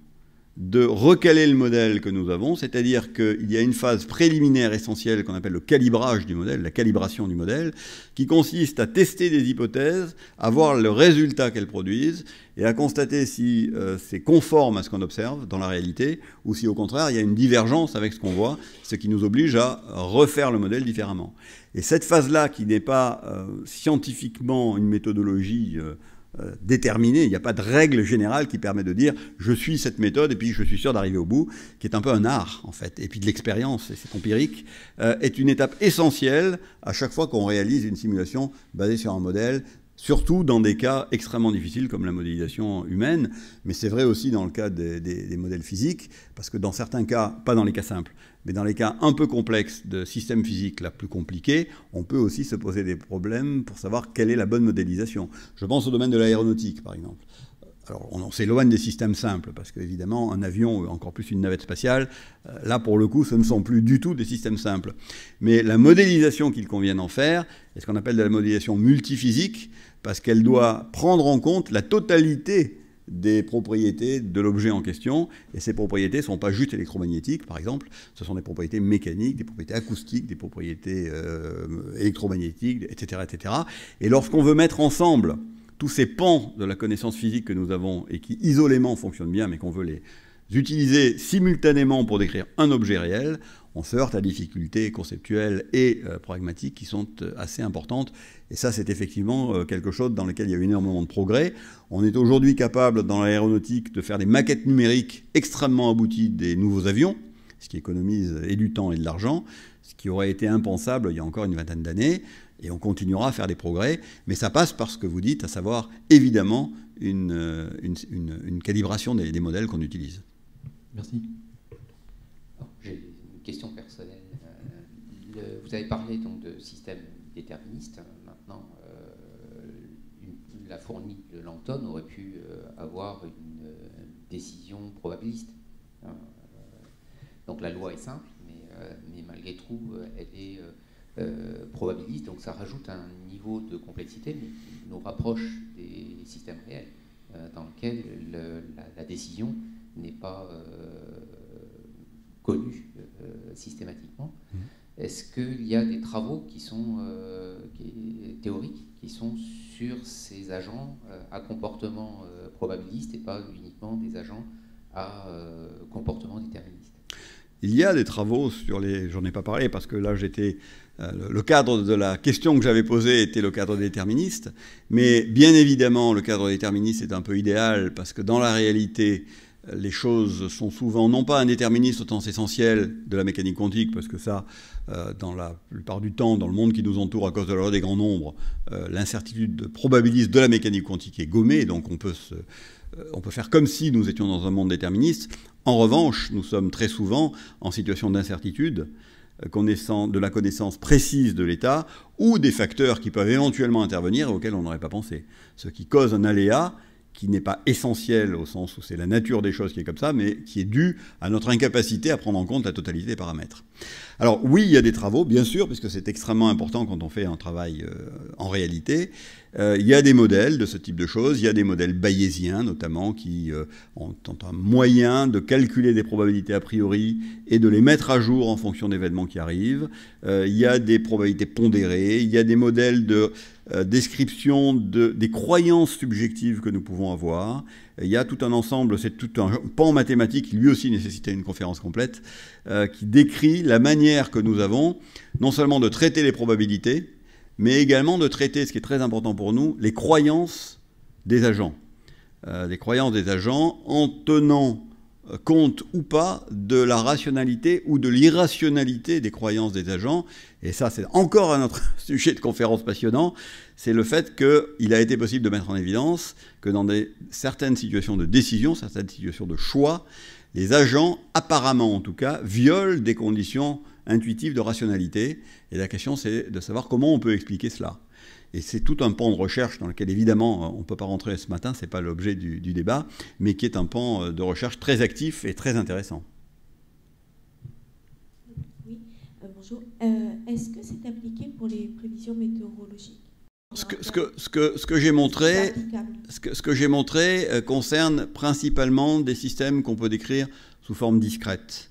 de recaler le modèle que nous avons, c'est-à-dire qu'il y a une phase préliminaire essentielle qu'on appelle le calibrage du modèle, la calibration du modèle, qui consiste à tester des hypothèses, à voir le résultat qu'elles produisent, et à constater si c'est conforme à ce qu'on observe dans la réalité, ou si au contraire il y a une divergence avec ce qu'on voit, ce qui nous oblige à refaire le modèle différemment. Et cette phase-là, qui n'est pas scientifiquement une méthodologie déterminé, il n'y a pas de règle générale qui permet de dire je suis cette méthode et puis je suis sûr d'arriver au bout, qui est un peu un art en fait, et puis de l'expérience, et c'est empirique, est une étape essentielle à chaque fois qu'on réalise une simulation basée sur un modèle, surtout dans des cas extrêmement difficiles comme la modélisation humaine, mais c'est vrai aussi dans le cas des modèles physiques, parce que dans certains cas, pas dans les cas simples, mais dans les cas un peu complexes de systèmes physiques là plus compliqués, on peut aussi se poser des problèmes pour savoir quelle est la bonne modélisation. Je pense au domaine de l'aéronautique, par exemple. Alors, on s'éloigne des systèmes simples, parce qu'évidemment, un avion, ou encore plus une navette spatiale, là, pour le coup, ce ne sont plus du tout des systèmes simples. Mais la modélisation qu'il convient d'en faire est ce qu'on appelle de la modélisation multiphysique, parce qu'elle doit prendre en compte la totalité des propriétés de l'objet en question, et ces propriétés ne sont pas juste électromagnétiques, par exemple, ce sont des propriétés mécaniques, des propriétés acoustiques, des propriétés électromagnétiques, etc., etc. Et lorsqu'on veut mettre ensemble tous ces pans de la connaissance physique que nous avons et qui isolément fonctionnent bien, mais qu'on veut les utiliser simultanément pour décrire un objet réel, on se heurte à des difficultés conceptuelles et pragmatiques qui sont assez importantes. Et ça, c'est effectivement quelque chose dans lequel il y a eu énormément de progrès. On est aujourd'hui capable, dans l'aéronautique, de faire des maquettes numériques extrêmement abouties des nouveaux avions, ce qui économise et du temps et de l'argent, ce qui aurait été impensable il y a encore une vingtaine d'années. Et on continuera à faire des progrès, mais ça passe par ce que vous dites, à savoir évidemment une calibration des modèles qu'on utilise. Merci. J'ai une question personnelle. Vous avez parlé donc de système déterministe. Maintenant, la fourmi de Langton aurait pu avoir une décision probabiliste. Donc la loi est simple, mais malgré tout, elle est probabiliste, donc ça rajoute un niveau de complexité, mais qui nous rapproche des systèmes réels, dans lesquels la décision n'est pas connue systématiquement. Est-ce qu'il y a des travaux qui sont théoriques, qui sont sur ces agents à comportement probabiliste et pas uniquement des agents à comportement déterministe? Il y a des travaux sur les... J'en ai pas parlé parce que là, j'étais... le cadre de la question que j'avais posée était le cadre déterministe. Mais bien évidemment, le cadre déterministe est un peu idéal parce que dans la réalité, les choses sont souvent non pas indéterministes au sens essentiel de la mécanique quantique, parce que ça, dans la plupart du temps, dans le monde qui nous entoure à cause de la loi des grands nombres, l'incertitude probabiliste de la mécanique quantique est gommée, donc on peut faire comme si nous étions dans un monde déterministe. En revanche, nous sommes très souvent en situation d'incertitude, de la connaissance précise de l'état, ou des facteurs qui peuvent éventuellement intervenir et auxquels on n'aurait pas pensé. Ce qui cause un aléa qui n'est pas essentiel au sens où c'est la nature des choses qui est comme ça, mais qui est due à notre incapacité à prendre en compte la totalité des paramètres. Alors oui, il y a des travaux, bien sûr, puisque c'est extrêmement important quand on fait un travail en réalité. Il y a des modèles de ce type de choses, il y a des modèles bayésiens notamment qui ont un moyen de calculer des probabilités a priori et de les mettre à jour en fonction d'événements qui arrivent. Il y a des probabilités pondérées, il y a des modèles de description des croyances subjectives que nous pouvons avoir. Il y a tout un ensemble, c'est tout un pan mathématique qui lui aussi nécessitait une conférence complète, qui décrit la manière que nous avons non seulement de traiter les probabilités, mais également de traiter, ce qui est très important pour nous, les croyances des agents. Les croyances des agents en tenant compte ou pas de la rationalité ou de l'irrationalité des croyances des agents. Et ça, c'est encore un autre sujet de conférence passionnant, c'est le fait qu'il a été possible de mettre en évidence que dans certaines situations de décision, certaines situations de choix, les agents, apparemment en tout cas, violent des conditions intuitives de rationalité. Et la question, c'est de savoir comment on peut expliquer cela. Et c'est tout un pan de recherche dans lequel, évidemment, on ne peut pas rentrer ce matin, ce n'est pas l'objet du débat, mais qui est un pan de recherche très actif et très intéressant. Oui, bonjour. Est-ce que c'est appliqué pour les prévisions météorologiques? Ce que j'ai montré concerne principalement des systèmes qu'on peut décrire sous forme discrète.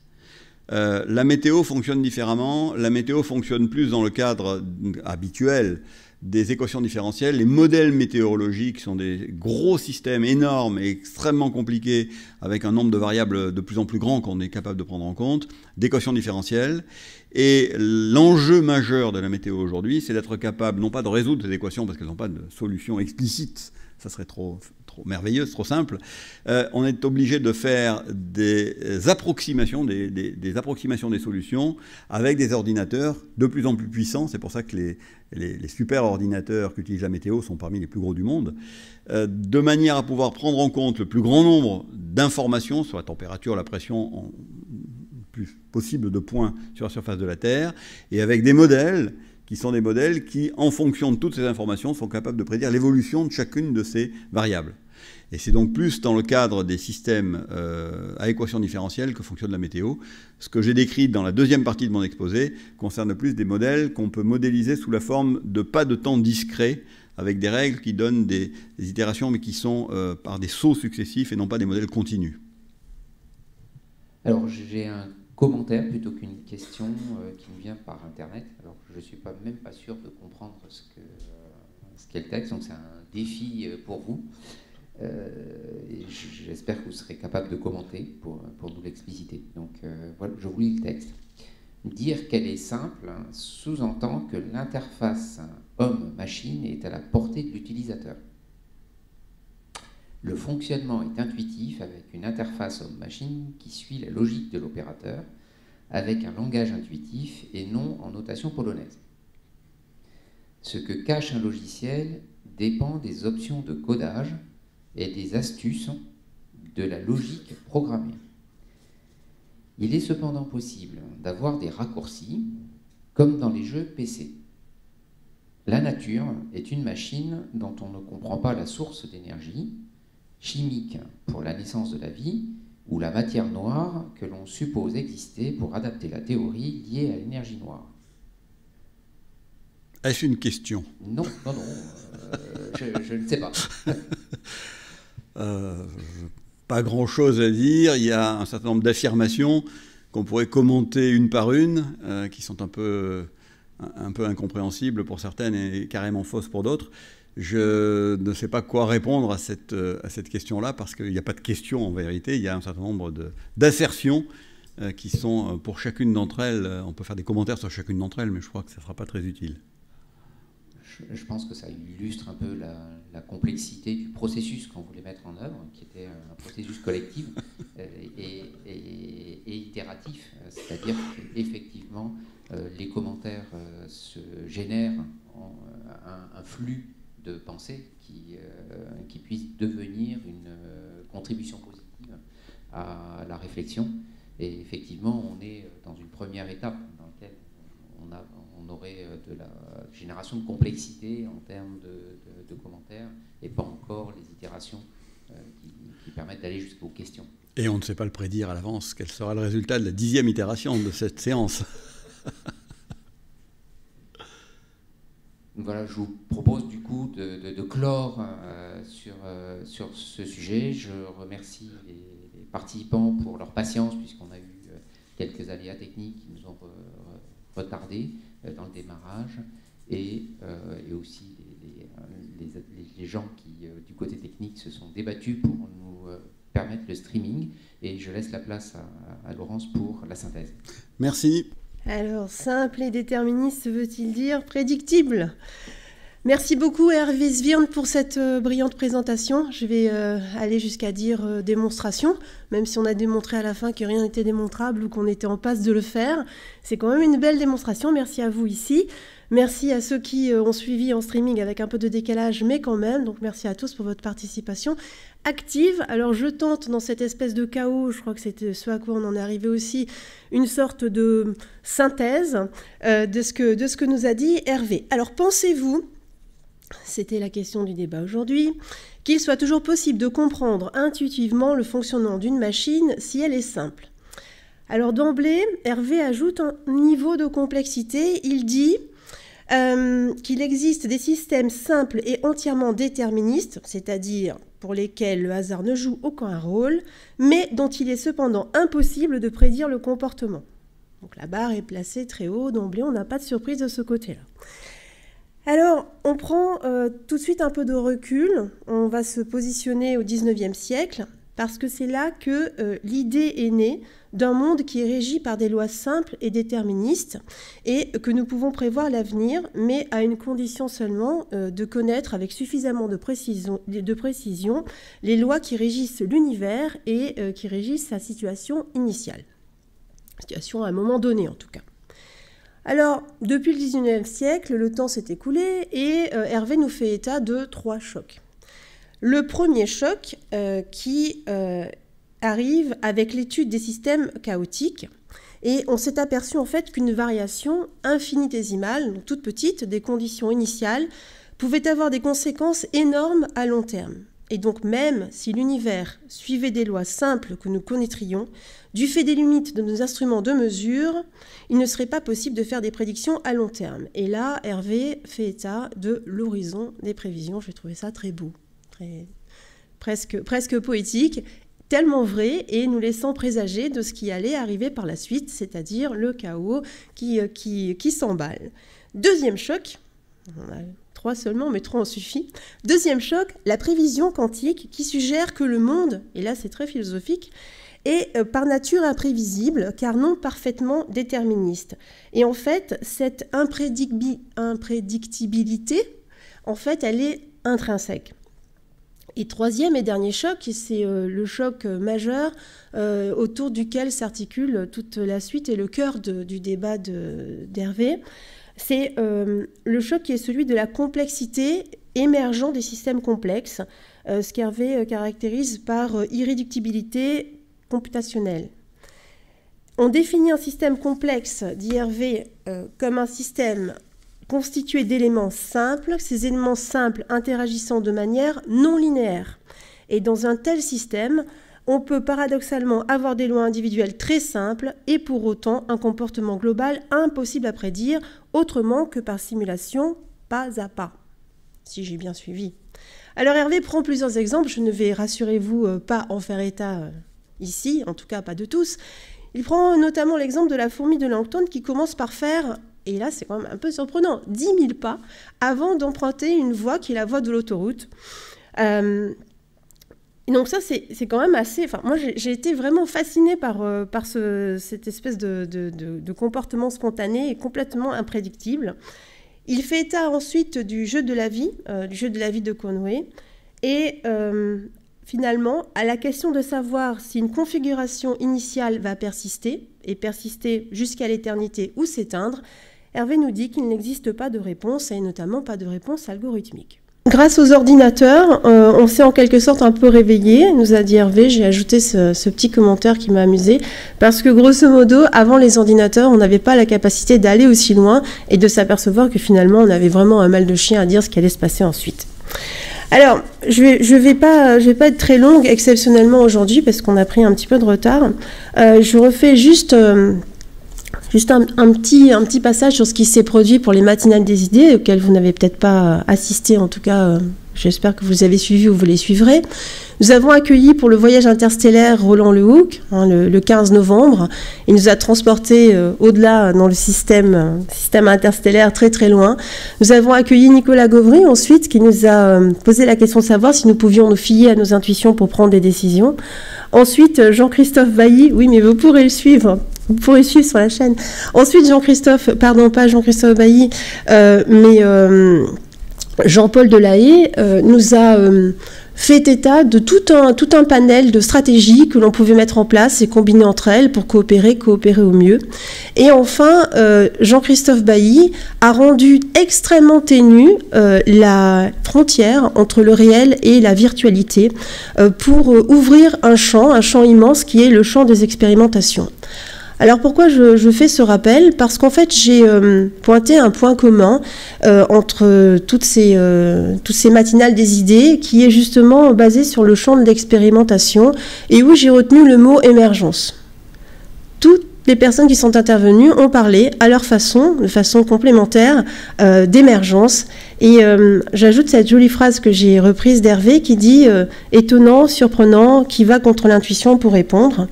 La météo fonctionne différemment. La météo fonctionne plus dans le cadre habituel des équations différentielles. Les modèles météorologiques sont des gros systèmes énormes et extrêmement compliqués avec un nombre de variables de plus en plus grand qu'on est capable de prendre en compte, d'équations différentielles. Et l'enjeu majeur de la météo aujourd'hui, c'est d'être capable, non pas de résoudre ces équations parce qu'elles n'ont pas de solution explicite, ça serait trop merveilleux, trop simple. On est obligé de faire des approximations, des approximations des solutions avec des ordinateurs de plus en plus puissants. C'est pour ça que les super ordinateurs qu'utilise la météo sont parmi les plus gros du monde, de manière à pouvoir prendre en compte le plus grand nombre d'informations sur la température, la pression, le plus possible de points sur la surface de la Terre, et avec des modèles qui sont des modèles qui, en fonction de toutes ces informations, sont capables de prédire l'évolution de chacune de ces variables. Et c'est donc plus dans le cadre des systèmes à équations différentielles que fonctionne la météo. Ce que j'ai décrit dans la deuxième partie de mon exposé concerne plus des modèles qu'on peut modéliser sous la forme de pas de temps discrets, avec des règles qui donnent des itérations, mais qui sont par des sauts successifs et non pas des modèles continus. Alors, j'ai un commentaire plutôt qu'une question qui me vient par Internet. Alors, je ne suis même pas sûr de comprendre ce qu'est le texte, donc c'est un défi pour vous. Et j'espère que vous serez capable de commenter pour nous l'expliciter. Donc, voilà, je vous lis le texte. Dire qu'elle est simple sous-entend que l'interface homme-machine est à la portée de l'utilisateur. Le fonctionnement est intuitif avec une interface homme-machine qui suit la logique de l'opérateur, avec un langage intuitif et non en notation polonaise. Ce que cache un logiciel dépend des options de codage et des astuces de la logique programmée. Il est cependant possible d'avoir des raccourcis, comme dans les jeux PC. La nature est une machine dont on ne comprend pas la source d'énergie, chimique pour la naissance de la vie, ou la matière noire que l'on suppose exister pour adapter la théorie liée à l'énergie noire. Est-ce une question? Non, je ne sais pas. Pas grand-chose à dire. Il y a un certain nombre d'affirmations qu'on pourrait commenter une par une, qui sont un peu incompréhensibles pour certaines et carrément fausses pour d'autres. Je ne sais pas quoi répondre à cette question-là, parce qu'il n'y a pas de question en vérité. Il y a un certain nombre d'assertions qui sont pour chacune d'entre elles. On peut faire des commentaires sur chacune d'entre elles, mais je crois que ça ne sera pas très utile. Je pense que ça illustre un peu la complexité du processus qu'on voulait mettre en œuvre, qui était un processus collectif et itératif. C'est-à-dire qu'effectivement, les commentaires se génèrent un flux de pensée qui puisse devenir une contribution positive à la réflexion. Et effectivement, on est dans une première étape dans laquelle on aurait de la génération de complexité en termes de commentaires, et pas encore les itérations qui permettent d'aller jusqu'aux questions. Et on ne sait pas le prédire à l'avance, quel sera le résultat de la 10e itération de cette séance. Voilà, je vous propose du coup de clore sur ce sujet. Je remercie les participants pour leur patience, puisqu'on a eu quelques aléas techniques qui nous ont retardés dans le démarrage, et aussi les gens qui, du côté technique, se sont débattus pour nous permettre le streaming. Et je laisse la place à Laurence pour la synthèse. Merci. Alors, simple et déterministe veut-il dire prédictible? Merci beaucoup Hervé Svirn pour cette brillante présentation. Je vais aller jusqu'à dire démonstration, même si on a démontré à la fin que rien n'était démontrable ou qu'on était en passe de le faire. C'est quand même une belle démonstration. Merci à vous ici. Merci à ceux qui ont suivi en streaming avec un peu de décalage, mais quand même. Donc merci à tous pour votre participation active. Alors je tente dans cette espèce de chaos, je crois que c'était ce à quoi on en est arrivé aussi, une sorte de synthèse de ce que nous a dit Hervé. Alors pensez-vous, c'était la question du débat aujourd'hui, qu'il soit toujours possible de comprendre intuitivement le fonctionnement d'une machine si elle est simple? Alors d'emblée, Hervé ajoute un niveau de complexité. Il dit qu'il existe des systèmes simples et entièrement déterministes, c'est-à-dire pour lesquels le hasard ne joue aucun rôle, mais dont il est cependant impossible de prédire le comportement. Donc la barre est placée très haut, d'emblée, on n'a pas de surprise de ce côté-là. Alors, on prend tout de suite un peu de recul, on va se positionner au 19e siècle, parce que c'est là que l'idée est née d'un monde qui est régi par des lois simples et déterministes, et que nous pouvons prévoir l'avenir, mais à une condition seulement de connaître avec suffisamment de précision les lois qui régissent l'univers et qui régissent sa situation initiale. Situation à un moment donné, en tout cas. Alors, depuis le 19e siècle, le temps s'est écoulé et Hervé nous fait état de 3 chocs. Le premier choc qui arrive avec l'étude des systèmes chaotiques, et on s'est aperçu en fait qu'une variation infinitésimale, donc toute petite, des conditions initiales pouvait avoir des conséquences énormes à long terme. Et donc même si l'univers suivait des lois simples que nous connaîtrions, du fait des limites de nos instruments de mesure, il ne serait pas possible de faire des prédictions à long terme. Et là, Hervé fait état de l'horizon des prévisions. J'ai trouvé ça très beau, presque poétique, tellement vrai, et nous laissant présager de ce qui allait arriver par la suite, c'est-à-dire le chaos qui s'emballe. Deuxième choc, on a 3 seulement, mais 3 en suffit. Deuxième choc, la prévision quantique qui suggère que le monde, et là c'est très philosophique, est par nature imprévisible, car non parfaitement déterministe. Et en fait, cette imprédictibilité, en fait, elle est intrinsèque. Et troisième et dernier choc, c'est le choc majeur autour duquel s'articule toute la suite et le cœur du débat d'Hervé. C'est le choc qui est celui de la complexité émergente des systèmes complexes, ce qu'Hervé caractérise par irréductibilité computationnelle. On définit un système complexe, dit Hervé, comme un système constitué d'éléments simples, ces éléments simples interagissant de manière non linéaire. Et dans un tel système, On peut paradoxalement avoir des lois individuelles très simples et pour autant un comportement global impossible à prédire, autrement que par simulation, pas à pas, si j'ai bien suivi. Alors Hervé prend plusieurs exemples, je ne vais, rassurez-vous, pas en faire état ici, en tout cas pas de tous. Il prend notamment l'exemple de la fourmi de Langton qui commence par faire, et là c'est quand même un peu surprenant, 10 000 pas avant d'emprunter une voie qui est la voie de l'autoroute. Donc ça, c'est quand même assez... Enfin, moi, j'ai été vraiment fascinée par cette espèce de comportement spontané et complètement imprédictible. Il fait état ensuite du jeu de la vie de Conway. Et finalement, à la question de savoir si une configuration initiale va persister, et persister jusqu'à l'éternité ou s'éteindre, Hervé nous dit qu'il n'existe pas de réponse, et notamment pas de réponse algorithmique. Grâce aux ordinateurs, on s'est en quelque sorte un peu réveillé, nous a dit Hervé. J'ai ajouté ce petit commentaire qui m'a amusé, parce que grosso modo, avant les ordinateurs, on n'avait pas la capacité d'aller aussi loin et de s'apercevoir que finalement, on avait vraiment un mal de chien à dire ce qui allait se passer ensuite. Alors, je vais pas être très longue exceptionnellement aujourd'hui, parce qu'on a pris un petit peu de retard. Je refais juste un petit passage sur ce qui s'est produit pour les matinales des idées, auxquelles vous n'avez peut-être pas assisté, en tout cas, j'espère que vous avez suivi ou vous les suivrez. Nous avons accueilli pour le voyage interstellaire Roland Lehoucq, le 15 novembre. Il nous a transportés au-delà dans le système interstellaire très très loin. Nous avons accueilli Nicolas Gauvry ensuite, qui nous a posé la question de savoir si nous pouvions nous fier à nos intuitions pour prendre des décisions. Ensuite, Jean-Christophe Bailly, oui, mais vous pourrez le suivre. Vous pourrez suivre sur la chaîne. Ensuite, pas Jean-Christophe Bailly, mais Jean-Paul Delahaye nous a fait état de tout un panel de stratégies que l'on pouvait mettre en place et combiner entre elles pour coopérer au mieux. Et enfin, Jean-Christophe Bailly a rendu extrêmement ténue la frontière entre le réel et la virtualité pour ouvrir un champ immense qui est le champ des expérimentations. Alors pourquoi je fais ce rappel? Parce qu'en fait, j'ai pointé un point commun entre toutes ces matinales des idées qui est justement basé sur le champ de l'expérimentation et où j'ai retenu le mot émergence. Toutes les personnes qui sont intervenues ont parlé à leur façon, de façon complémentaire, d'émergence. Et j'ajoute cette jolie phrase que j'ai reprise d'Hervé qui dit « étonnant, surprenant, qui va contre l'intuition pour répondre ».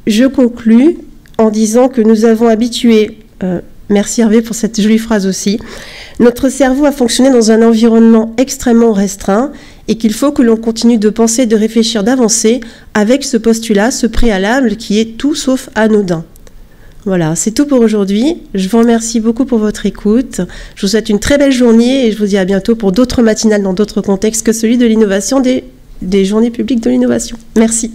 Je conclus en disant que nous avons habitué, merci Hervé pour cette jolie phrase aussi, notre cerveau a fonctionné dans un environnement extrêmement restreint et qu'il faut que l'on continue de penser, de réfléchir, d'avancer avec ce postulat, ce préalable qui est tout sauf anodin. Voilà, c'est tout pour aujourd'hui. Je vous remercie beaucoup pour votre écoute. Je vous souhaite une très belle journée et je vous dis à bientôt pour d'autres matinales dans d'autres contextes que celui de l'innovation des journées publiques de l'innovation. Merci.